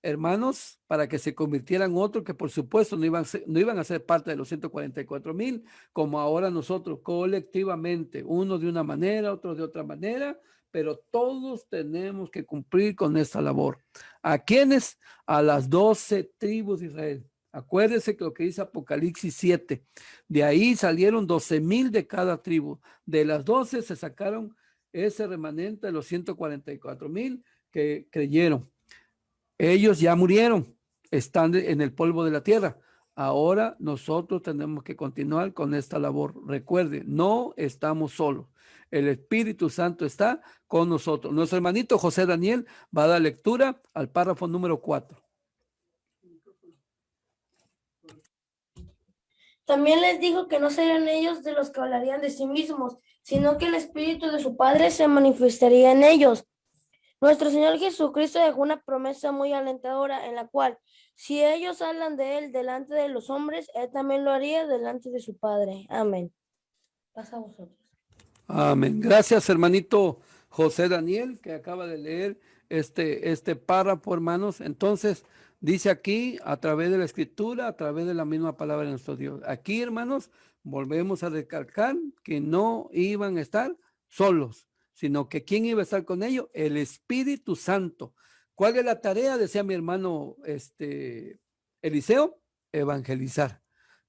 hermanos, para que se convirtieran otros que por supuesto no iban a ser parte de los 144,000, como ahora nosotros colectivamente, uno de una manera, otro de otra manera, pero todos tenemos que cumplir con esta labor. ¿A quiénes? A las 12 tribus de Israel. Acuérdense que lo que dice Apocalipsis 7, de ahí salieron 12,000 de cada tribu. De las 12 se sacaron ese remanente de los 144,000 que creyeron. Ellos ya murieron, están en el polvo de la tierra. Ahora nosotros tenemos que continuar con esta labor. Recuerde, no estamos solos. El Espíritu Santo está con nosotros. Nuestro hermanito José Daniel va a dar lectura al párrafo número 4.
También les dijo que no serían ellos de los que hablarían de sí mismos, sino que el Espíritu de su Padre se manifestaría en ellos. Nuestro Señor Jesucristo dejó una promesa muy alentadora en la cual, si ellos hablan de Él delante de los hombres, Él también lo haría delante de su Padre. Amén. Pasa a vosotros.
Amén. Gracias, hermanito José Daniel, que acaba de leer este párrafo, hermanos. Entonces, dice aquí, a través de la escritura, a través de la misma palabra de nuestro Dios. Aquí, hermanos, volvemos a recalcar que no iban a estar solos, sino que ¿quién iba a estar con ellos? El Espíritu Santo. ¿Cuál es la tarea? Decía mi hermano Eliseo, evangelizar,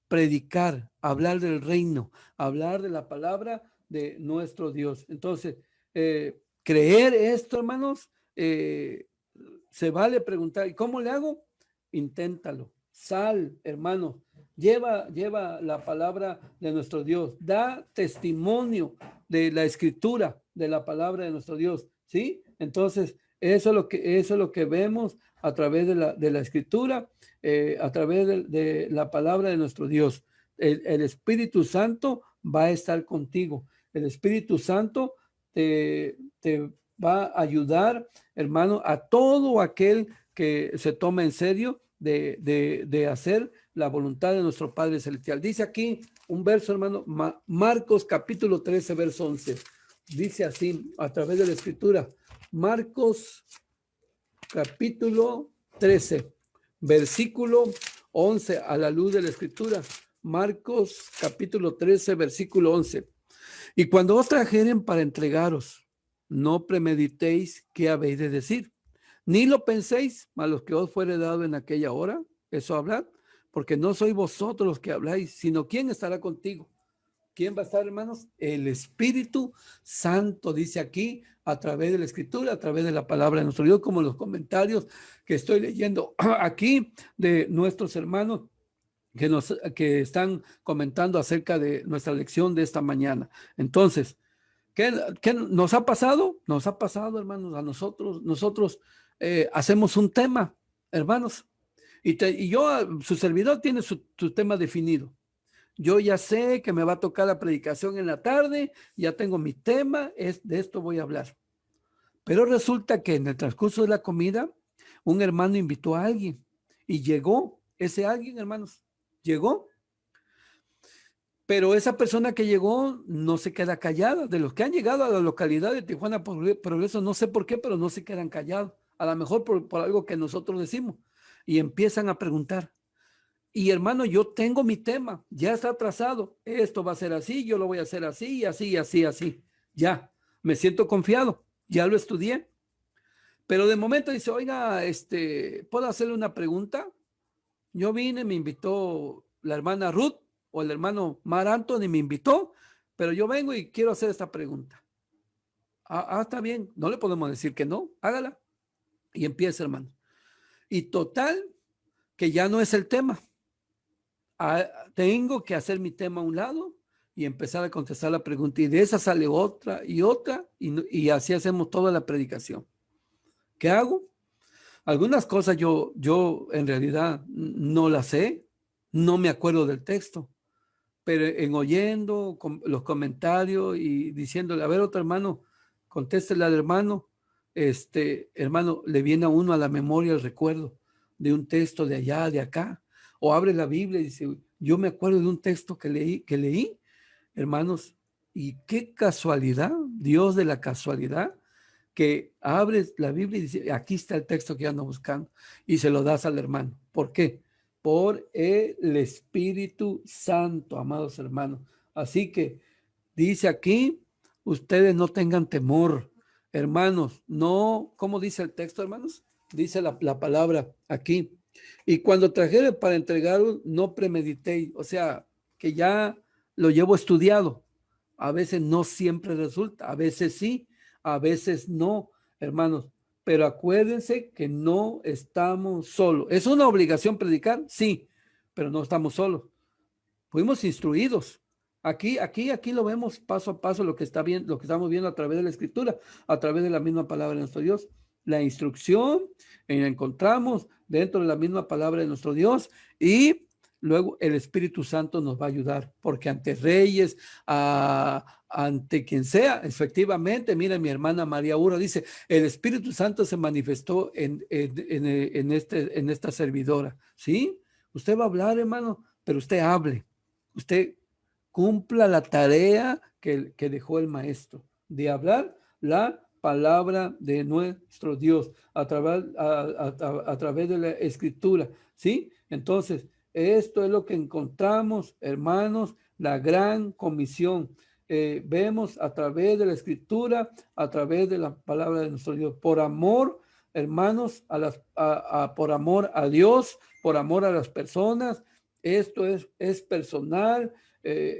predicar, hablar del reino, hablar de la palabra de nuestro Dios. Entonces, creer esto, hermanos, se vale preguntar, ¿y cómo le hago? Inténtalo. Sal, hermano, lleva la palabra de nuestro Dios, da testimonio de la escritura, de la palabra de nuestro Dios, ¿sí? Entonces, eso es lo que vemos a través de la escritura, a través de la palabra de nuestro Dios. El Espíritu Santo va a estar contigo. El Espíritu Santo te va a ayudar, hermano, a todo aquel que se toma en serio de hacer la voluntad de nuestro Padre Celestial. Dice aquí un verso, hermano, Marcos capítulo 13, verso 11. Dice así, a través de la escritura, Marcos capítulo 13, versículo 11, a la luz de la escritura. Marcos capítulo 13, versículo 11. Y cuando os trajeren para entregaros, no premeditéis qué habéis de decir, ni lo penséis, a los que os fuere dado en aquella hora, eso hablad, porque no sois vosotros los que habláis, sino quién estará contigo. ¿Quién va a estar, hermanos? El Espíritu Santo, dice aquí, a través de la escritura, a través de la palabra de nuestro Dios, como los comentarios que estoy leyendo aquí de nuestros hermanos que están comentando acerca de nuestra lección de esta mañana. Entonces, ¿qué nos ha pasado? Nos ha pasado, hermanos, a nosotros hacemos un tema, hermanos, y yo, su servidor tiene su tema definido. Yo ya sé que me va a tocar la predicación en la tarde, ya tengo mi tema, de esto voy a hablar. Pero resulta que en el transcurso de la comida, un hermano invitó a alguien y llegó ese alguien, hermanos, llegó Pero esa persona que llegó no se queda callada. De los que han llegado a la localidad de Tijuana Progreso, no sé por qué, pero no se quedan callados. A lo mejor por algo que nosotros decimos. Y empiezan a preguntar. Y hermano, yo tengo mi tema, ya está trazado. Esto va a ser así, yo lo voy a hacer así, así, así, así. Ya, me siento confiado, ya lo estudié. Pero de momento dice, oiga, ¿puedo hacerle una pregunta? Yo vine, me invitó la hermana Ruth o el hermano Mar Anthony me invitó, pero yo vengo y quiero hacer esta pregunta. Está bien, no le podemos decir que no, hágala. Y empieza, hermano. Y total, que ya no es el tema. Tengo que hacer mi tema a un lado y empezar a contestar la pregunta. Y de esa sale otra y otra, y así hacemos toda la predicación. ¿Qué hago? Algunas cosas yo en realidad no las sé, no me acuerdo del texto, pero en oyendo los comentarios y diciéndole, a ver, otro hermano, contéstele al hermano, hermano, le viene a uno a la memoria el recuerdo de un texto de allá, de acá, o abre la Biblia y dice, yo me acuerdo de un texto que leí, hermanos, y qué casualidad, Dios de la casualidad, que abres la Biblia y dice, aquí está el texto que yo ando buscando, y se lo das al hermano. ¿Por qué? Por el Espíritu Santo, amados hermanos. Así que dice aquí, ustedes no tengan temor, hermanos, no, ¿cómo dice el texto, hermanos? Dice la palabra aquí. Y cuando trajere para entregaros, no premeditéis, o sea, que ya lo llevo estudiado. A veces no siempre resulta, a veces sí, a veces no, hermanos. Pero acuérdense que no estamos solos. ¿Es una obligación predicar? Sí, pero no estamos solos. Fuimos instruidos. Aquí lo vemos paso a paso lo que está bien, lo que estamos viendo a través de la Escritura, a través de la misma palabra de nuestro Dios. La instrucción la encontramos dentro de la misma palabra de nuestro Dios y luego el Espíritu Santo nos va a ayudar, porque ante reyes, ante quien sea, efectivamente, mira, mi hermana María Uro dice, el Espíritu Santo se manifestó en esta servidora, ¿sí? Usted va a hablar, hermano, pero usted hable, usted cumpla la tarea que dejó el maestro, de hablar la palabra de nuestro Dios a través de la escritura, ¿sí? Entonces, esto es lo que encontramos, hermanos, la gran comisión. Vemos a través de la escritura, a través de la palabra de nuestro Dios, por amor, hermanos, por amor a Dios, por amor a las personas. Esto es personal.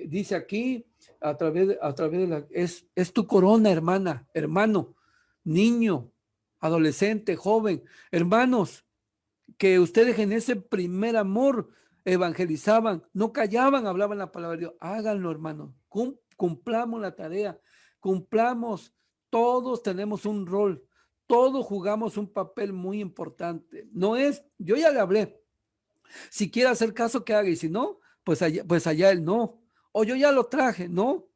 Dice aquí, a través de es tu corona, hermana, hermano, niño, adolescente, joven, hermanos, que ustedes en ese primer amor evangelizaban, no callaban, hablaban la palabra de Dios. Háganlo, hermano. Cumplamos la tarea, cumplamos. Todos tenemos un rol, todos jugamos un papel muy importante. No es, yo ya le hablé. Si quiere hacer caso, que haga, y si no, pues allá él no. O yo ya lo traje, no.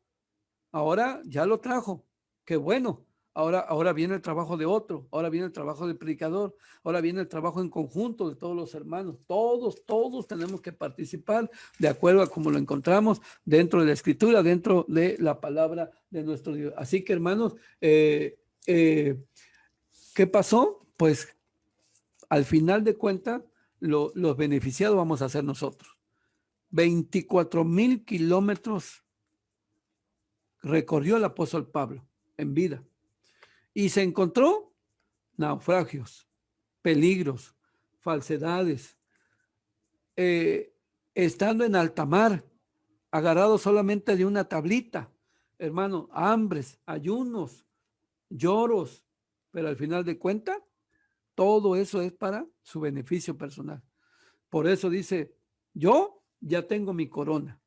Ahora ya lo trajo. Qué bueno. Ahora viene el trabajo de otro, ahora viene el trabajo del predicador, ahora viene el trabajo en conjunto de todos los hermanos. Todos tenemos que participar de acuerdo a cómo lo encontramos dentro de la escritura, dentro de la palabra de nuestro Dios. Así que, hermanos, ¿qué pasó? Pues al final de cuentas, los beneficiados vamos a ser nosotros. 24,000 kilómetros recorrió el apóstol Pablo en vida. Y se encontró naufragios, peligros, falsedades, estando en alta mar, agarrado solamente de una tablita, hermano, hambres, ayunos, lloros, pero al final de cuentas, todo eso es para su beneficio personal. Por eso dice, yo ya tengo mi corona.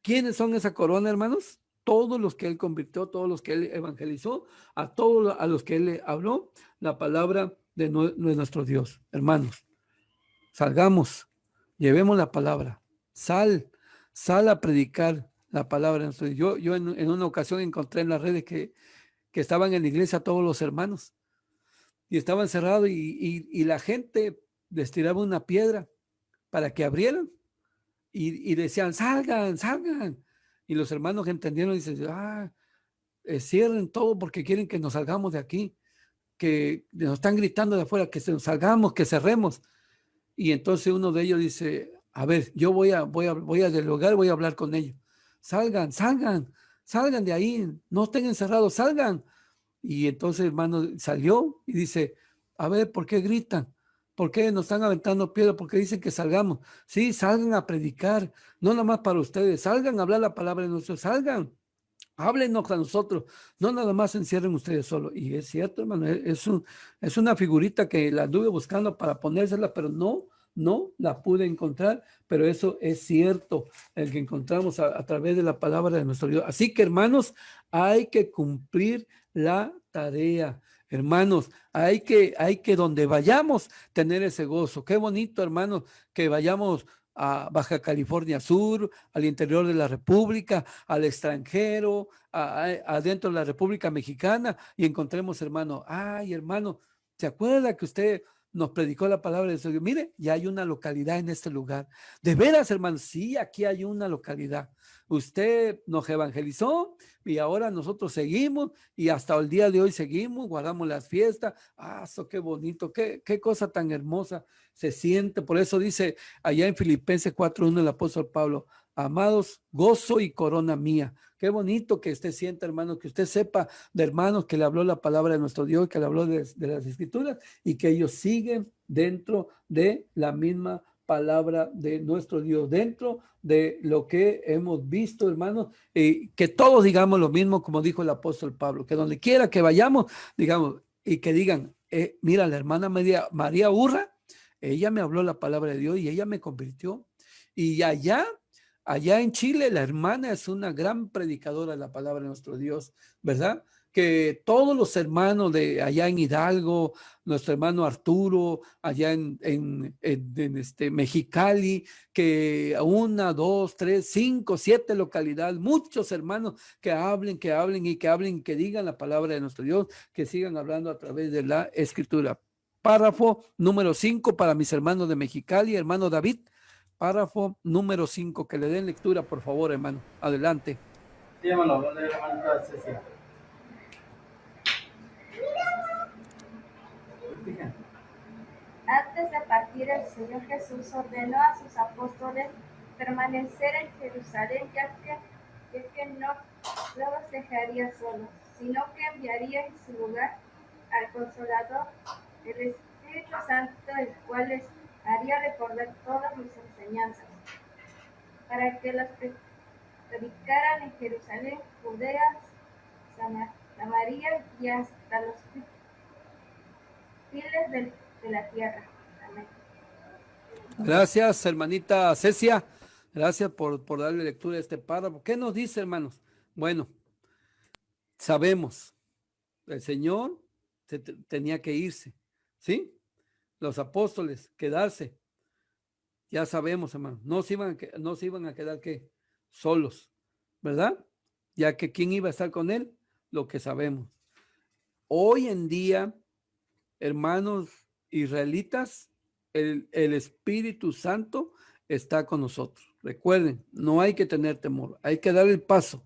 ¿Quiénes son esa corona, hermanos? Todos los que él convirtió, todos los que él evangelizó, a todos a los que él le habló la palabra de nuestro Dios. Hermanos, salgamos, llevemos la palabra, sal a predicar la palabra de nuestro Dios. Yo en una ocasión encontré en las redes que estaban en la iglesia todos los hermanos y estaban cerrados y la gente les tiraba una piedra para que abrieran. y decían, salgan, salgan. Y los hermanos entendieron y dicen, cierren todo porque quieren que nos salgamos de aquí, que nos están gritando de afuera, que nos salgamos, que cerremos. Y entonces uno de ellos dice, a ver, yo voy a dialogar, voy a hablar con ellos. Salgan, salgan, salgan de ahí, no estén encerrados, salgan. Y entonces, hermano, salió y dice, a ver, ¿por qué gritan? ¿Por qué nos están aventando piedras? ¿Por qué dicen que salgamos? Sí, salgan a predicar, no nada más para ustedes, salgan a hablar la palabra de nosotros, salgan, háblenos a nosotros, no nada más se encierren ustedes solos. Y es cierto, hermano, es una figurita que la anduve buscando para ponérsela, pero no la pude encontrar, pero eso es cierto, el que encontramos a través de la palabra de nuestro Dios. Así que, hermanos, hay que cumplir la tarea. Hermanos, hay que donde vayamos tener ese gozo. Qué bonito, hermanos, que vayamos a Baja California Sur, al interior de la República, al extranjero, adentro de la República Mexicana y encontremos, hermano, ay, hermano, ¿se acuerda que usted nos predicó la palabra de Dios? Mire, ya hay una localidad en este lugar. De veras, hermano, sí, aquí hay una localidad. Usted nos evangelizó y ahora nosotros seguimos y hasta el día de hoy seguimos, guardamos las fiestas. Eso qué bonito, qué cosa tan hermosa se siente. Por eso dice allá en Filipenses 4:1 el apóstol Pablo, amados, gozo y corona mía. Qué bonito que usted sienta, hermano, que usted sepa de hermanos que le habló la palabra de nuestro Dios, que le habló de las escrituras y que ellos siguen dentro de la misma palabra de nuestro Dios, dentro de lo que hemos visto, hermanos, que todos digamos lo mismo como dijo el apóstol Pablo, que donde quiera que vayamos, digamos, y que digan, mira, la hermana María Urra, ella me habló la palabra de Dios y ella me convirtió. Y allá en Chile, la hermana es una gran predicadora de la palabra de nuestro Dios, ¿verdad? Que todos los hermanos de allá en Hidalgo, nuestro hermano Arturo, allá en Mexicali, que 1, 2, 3, 5, 7 localidades, muchos hermanos que hablen, que digan la palabra de nuestro Dios, que sigan hablando a través de la escritura. Párrafo número 5 para mis hermanos de Mexicali, hermano David. Párrafo número 5, que le den lectura, por favor, hermano. Adelante.
Sí, hermano, voy a leer, hermano, Cecia.
Antes de partir, el Señor Jesús ordenó a sus apóstoles permanecer en Jerusalén, ya que no los dejaría solos, sino que enviaría en su lugar al Consolador, el Espíritu Santo, el cual les haría recordar todas mis enseñanzas, para que las predicaran en Jerusalén, Judea, Samaria y hasta los fines de la tierra. Amén.
Gracias, hermanita Cecia. Gracias por darle lectura a este párrafo. ¿Qué nos dice, hermanos? Bueno, sabemos, el Señor tenía que irse, ¿sí? Los apóstoles, quedarse. Ya sabemos, hermano, no se iban a quedar ¿qué? Solos, ¿verdad? Ya que ¿quién iba a estar con él? Lo que sabemos. Hoy en día, hermanos israelitas, el Espíritu Santo está con nosotros. Recuerden, no hay que tener temor, hay que dar el paso.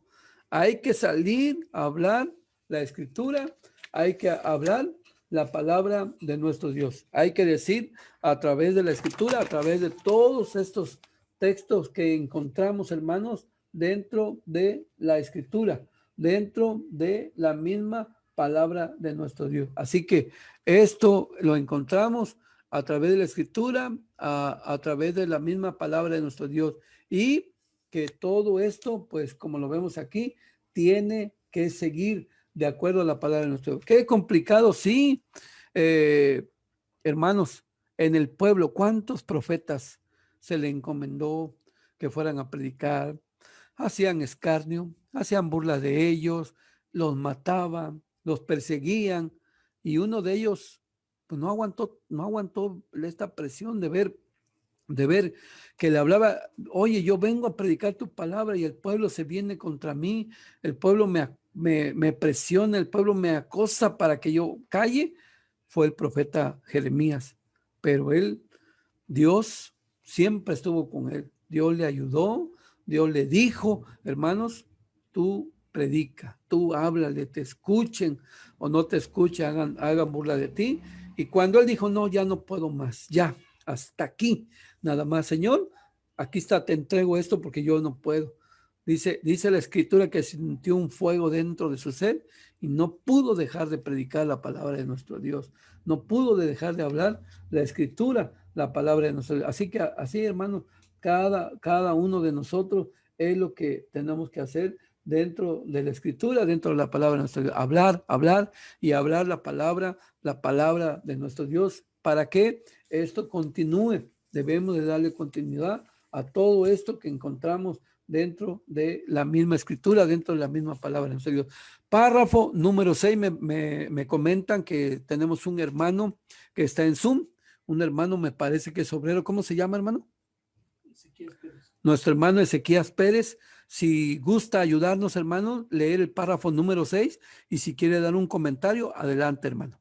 Hay que salir a hablar la escritura, hay que hablar la palabra de nuestro Dios. Hay que decir a través de la escritura, a través de todos estos textos que encontramos, hermanos, dentro de la escritura, dentro de la misma palabra de nuestro Dios. Así que esto lo encontramos a través de la escritura, a través de la misma palabra de nuestro Dios. Y que todo esto, pues como lo vemos aquí, tiene que seguir de acuerdo a la palabra de nuestro Dios. Qué complicado, sí. Hermanos, en el pueblo, ¿cuántos profetas se le encomendó que fueran a predicar? Hacían escarnio, hacían burla de ellos, los mataban, los perseguían, y uno de ellos pues no aguantó esta presión de ver que le hablaba, oye, yo vengo a predicar tu palabra y el pueblo se viene contra mí, el pueblo me presiona, el pueblo me acosa para que yo calle. Fue el profeta Jeremías, pero Dios siempre estuvo con él. Dios le ayudó, Dios le dijo, hermanos, tú predica, tú háblale, te escuchen o no te escuchen, hagan burla de ti. Y cuando él dijo, no, ya no puedo más, ya, hasta aquí, nada más, Señor, aquí está, te entrego esto porque yo no puedo. Dice la escritura que sintió un fuego dentro de su ser y no pudo dejar de predicar la palabra de nuestro Dios. No pudo dejar de hablar la escritura, la palabra de nuestro Dios. Así que así, hermanos, cada uno de nosotros es lo que tenemos que hacer dentro de la escritura, dentro de la palabra de nuestro Dios. Hablar y hablar la palabra de nuestro Dios para que esto continúe. Debemos de darle continuidad a todo esto que encontramos dentro de la misma escritura, dentro de la misma palabra de nuestro Dios. Párrafo número 6, me comentan que tenemos un hermano que está en Zoom, un hermano me parece que es obrero. ¿Cómo se llama, hermano? Nuestro hermano Ezequías Pérez. Si gusta ayudarnos, hermano, leer el párrafo número 6 y si quiere dar un comentario, adelante, hermano.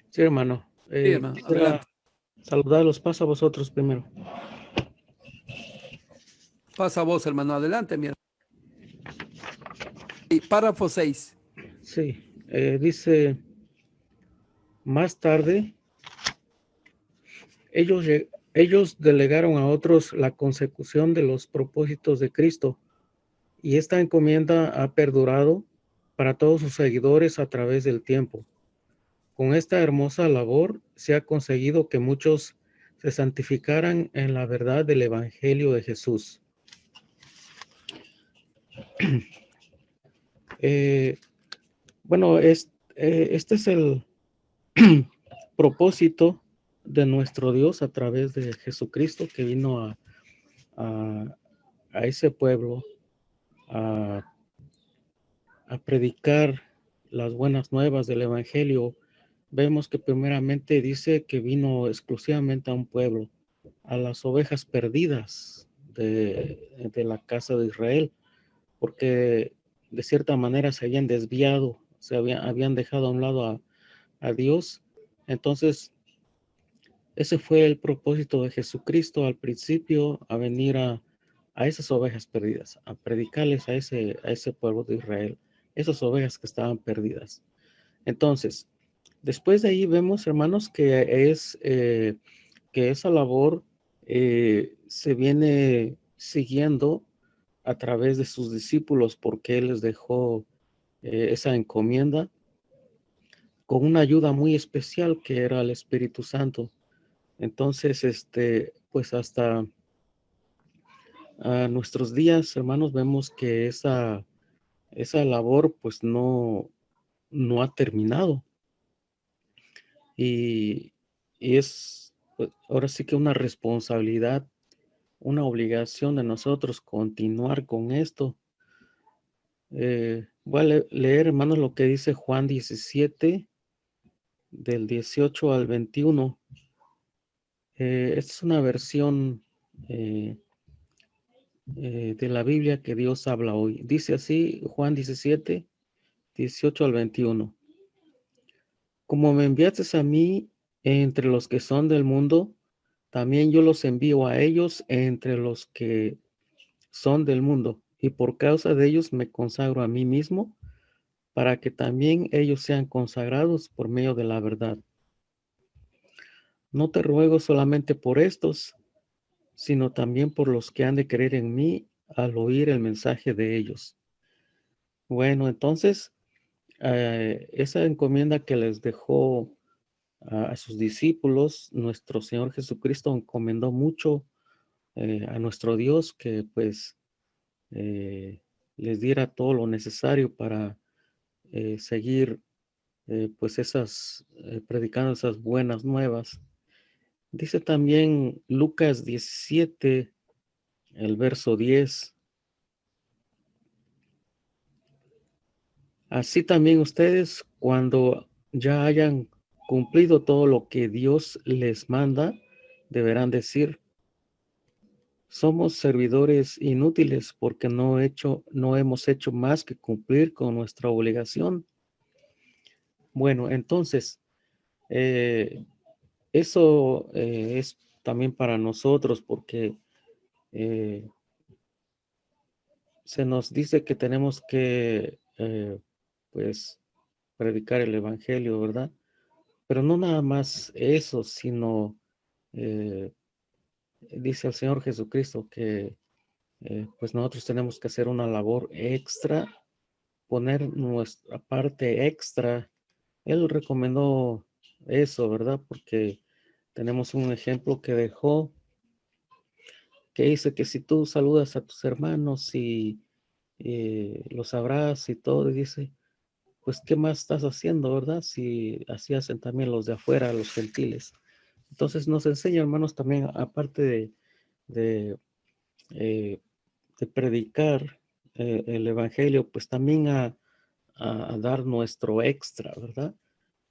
Sí, hermano.
Sí, hermano, adelante.
Saludarlos, paso a vosotros primero.
Pasa a vos, hermano, adelante, mi hermano. Y párrafo 6.
Sí, dice, más tarde, ellos delegaron a otros la consecución de los propósitos de Cristo, y esta encomienda ha perdurado para todos sus seguidores a través del tiempo. Con esta hermosa labor se ha conseguido que muchos se santificaran en la verdad del Evangelio de Jesús. Bueno, este es el propósito de nuestro Dios a través de Jesucristo, que vino a ese pueblo a predicar las buenas nuevas del Evangelio. Vemos que primeramente dice que vino exclusivamente a un pueblo, a las ovejas perdidas de la casa de Israel, porque de cierta manera se habían desviado, habían dejado a un lado a Dios. Entonces, ese fue el propósito de Jesucristo al principio, a venir a esas ovejas perdidas, a predicarles a ese pueblo de Israel, esas ovejas que estaban perdidas. Entonces, después de ahí vemos, hermanos, que esa labor se viene siguiendo a través de sus discípulos, porque Él les dejó esa encomienda con una ayuda muy especial que era el Espíritu Santo. Entonces, pues hasta nuestros días, hermanos, vemos que esa labor pues no ha terminado. Y es pues, ahora sí que una responsabilidad, una obligación de nosotros continuar con esto. Voy a leer, hermanos, lo que dice Juan 17, del 18 al 21. Esta es una versión de la Biblia que Dios habla hoy. Dice así, Juan 17, 18 al 21. Como me enviaste a mí entre los que son del mundo, también yo los envío a ellos entre los que son del mundo, y por causa de ellos me consagro a mí mismo, para que también ellos sean consagrados por medio de la verdad. No te ruego solamente por estos, sino también por los que han de creer en mí al oír el mensaje de ellos. Bueno, entonces, esa encomienda que les dejó a sus discípulos, nuestro Señor Jesucristo encomendó mucho a nuestro Dios que pues les diera todo lo necesario para seguir pues predicando esas buenas nuevas. Dice también Lucas 17, el verso 10. Así también ustedes, cuando ya hayan cumplido todo lo que Dios les manda, deberán decir: somos servidores inútiles porque no hemos hecho más que cumplir con nuestra obligación. Bueno, entonces, Eso es también para nosotros porque se nos dice que tenemos que, pues, predicar el evangelio, ¿verdad? Pero no nada más eso, sino eh, dice el Señor Jesucristo que pues nosotros tenemos que hacer una labor extra, poner nuestra parte extra. Él recomendó eso, ¿verdad? Porque tenemos un ejemplo que dejó, que dice que si tú saludas a tus hermanos y los abrazas y todo, y dice, pues, ¿qué más estás haciendo, verdad? Si así hacen también los de afuera, los gentiles. Entonces nos enseña, hermanos, también, aparte de, eh, de predicar el evangelio, pues también a dar nuestro extra, ¿verdad?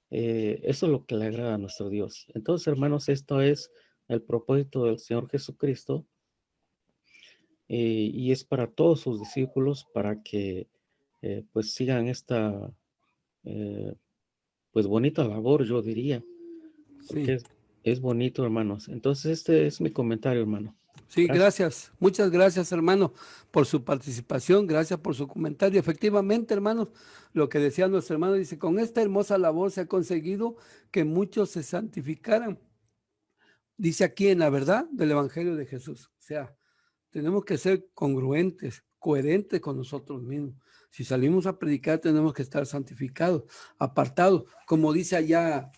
Eso es lo que le agrada a nuestro Dios. Entonces, hermanos, esto es el propósito del Señor Jesucristo y es para todos sus discípulos para que pues sigan esta eh, pues bonita labor, yo diría, porque
Sí.
es bonito, hermanos. Entonces, este es mi comentario, hermano.
Sí,
Gracias.
gracias. Muchas gracias, hermano, por su participación. Gracias por su comentario. Efectivamente, hermanos, lo que decía nuestro hermano, dice, con esta hermosa labor se ha conseguido que muchos se santificaran. Dice aquí en la verdad del Evangelio de Jesús. O sea, tenemos que ser congruentes, coherentes con nosotros mismos. Si salimos a predicar, tenemos que estar santificados, apartados, como dice allá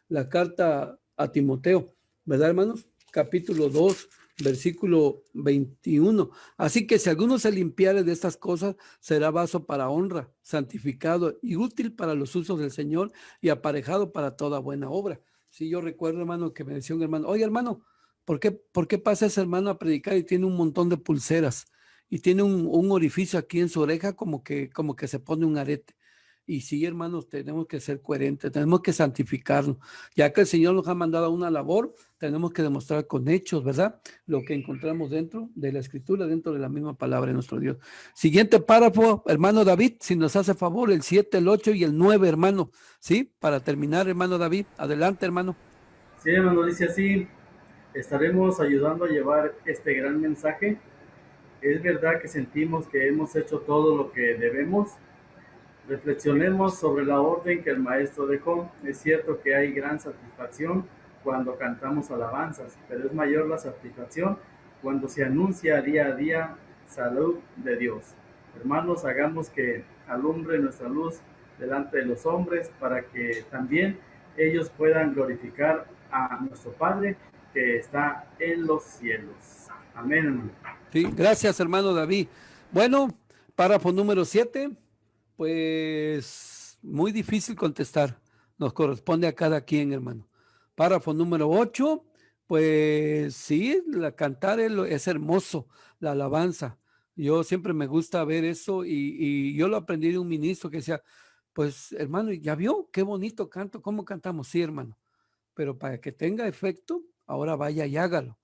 la carta a Timoteo, ¿verdad, hermanos? Capítulo 2, versículo 21. Así que si alguno se limpiare de estas cosas, será vaso para honra, santificado y útil para los usos del Señor y aparejado para toda buena obra. Sí, yo recuerdo, hermano, que me decía un hermano, oye, hermano, por qué pasa ese hermano a predicar y tiene un montón de pulseras y tiene un orificio aquí en su oreja como que se pone un arete? Y sí, hermanos, tenemos que ser coherentes, tenemos que santificarnos. Ya que el Señor nos ha mandado a una labor, tenemos que demostrar con hechos, ¿verdad? Lo que encontramos dentro de la Escritura, dentro de la misma palabra de nuestro Dios. Siguiente párrafo, hermano David, si nos hace favor, el 7, el 8 y el 9, hermano. ¿Sí? Para terminar, hermano David. Adelante, hermano.
Sí, hermano, dice así, estaremos ayudando a llevar este gran mensaje. Es verdad que sentimos que hemos hecho todo lo que debemos. Reflexionemos sobre la orden que el maestro dejó. Es cierto que hay gran satisfacción cuando cantamos alabanzas, pero es mayor la satisfacción cuando se anuncia día a día salud de Dios. Hermanos, hagamos que alumbre nuestra luz delante de los hombres para que también ellos puedan glorificar a nuestro Padre que está en los cielos. Amén, hermano.
Sí, gracias, hermano David. Bueno, párrafo número 7, pues muy difícil contestar. Nos corresponde a cada quien, hermano. Párrafo número 8, pues sí, cantar es hermoso, la alabanza. Yo siempre me gusta ver eso y yo lo aprendí de un ministro que decía, pues hermano, ¿ya vio qué bonito canto? ¿Cómo cantamos? Sí, hermano, pero para que tenga efecto, ahora vaya y hágalo.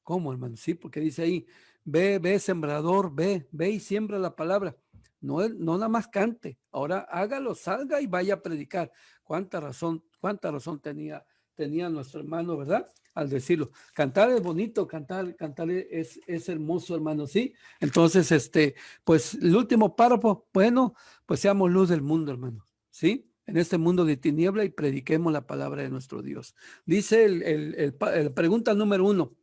¿Cómo, hermano? Sí, porque dice ahí, ve, sembrador, ve y siembra la palabra. No, no nada más cante, ahora hágalo, salga y vaya a predicar. Cuánta razón tenía nuestro hermano, ¿verdad? Al decirlo. Cantar es bonito, cantar es hermoso, hermano, ¿sí? Entonces, pues el último párrafo, bueno, pues seamos luz del mundo, hermano, ¿sí? En este mundo de tiniebla y prediquemos la palabra de nuestro Dios. Dice el pregunta número 1.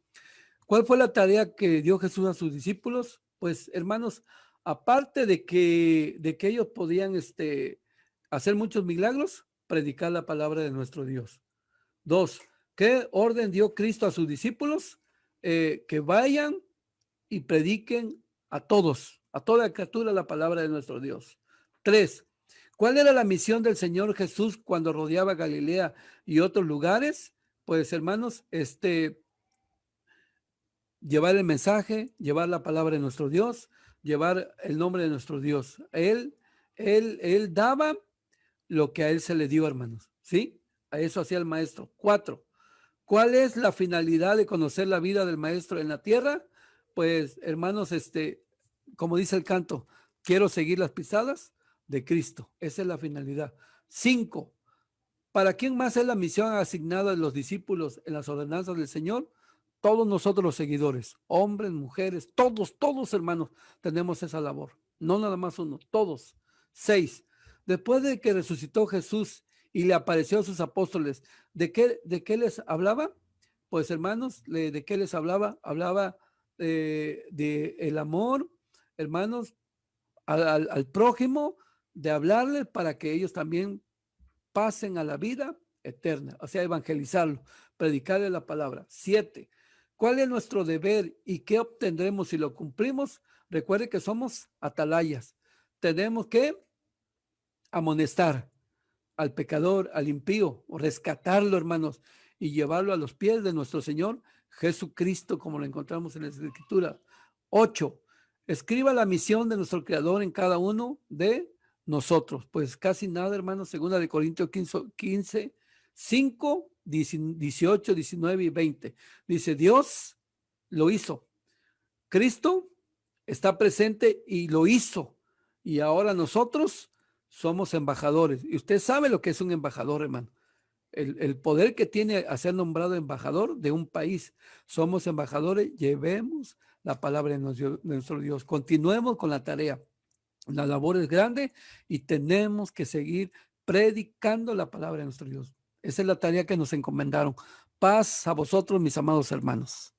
¿Cuál fue la tarea que dio Jesús a sus discípulos? Pues, hermanos, aparte de que ellos podían hacer muchos milagros, predicar la palabra de nuestro Dios. 2, ¿qué orden dio Cristo a sus discípulos? Que vayan y prediquen a todos, a toda criatura, la palabra de nuestro Dios. 3, ¿cuál era la misión del Señor Jesús cuando rodeaba Galilea y otros lugares? Pues, hermanos, llevar el mensaje, llevar la palabra de nuestro Dios, llevar el nombre de nuestro Dios. Él daba lo que a él se le dio, hermanos, ¿sí? A eso hacía el maestro. 4, ¿cuál es la finalidad de conocer la vida del maestro en la tierra? Pues, hermanos, como dice el canto, quiero seguir las pisadas de Cristo. Esa es la finalidad. 5, ¿Para quién más es la misión asignada de los discípulos en las ordenanzas del Señor? Todos nosotros los seguidores, hombres, mujeres, todos hermanos, tenemos esa labor. No nada más uno, todos. 6. Después de que resucitó Jesús y le apareció a sus apóstoles, ¿de qué les hablaba? Pues hermanos, ¿de qué les hablaba? Hablaba de el amor, hermanos, al prójimo, de hablarles para que ellos también pasen a la vida eterna, o sea, evangelizarlo, predicarle la palabra. 7. ¿Cuál es nuestro deber y qué obtendremos si lo cumplimos? Recuerde que somos atalayas. Tenemos que amonestar al pecador, al impío, o rescatarlo, hermanos, y llevarlo a los pies de nuestro Señor Jesucristo, como lo encontramos en la Escritura. 8. Escriba la misión de nuestro Creador en cada uno de nosotros. Pues casi nada, hermanos, 2 Corintios 15, 5, 18, 19 y 20. Dice, Dios lo hizo. Cristo está presente y lo hizo. Y ahora nosotros somos embajadores. Y usted sabe lo que es un embajador, hermano. El poder que tiene a ser nombrado embajador de un país. Somos embajadores, llevemos la palabra de nuestro Dios. Continuemos con la tarea. La labor es grande y tenemos que seguir predicando la palabra de nuestro Dios. Esa es la tarea que nos encomendaron. Paz a vosotros, mis amados hermanos.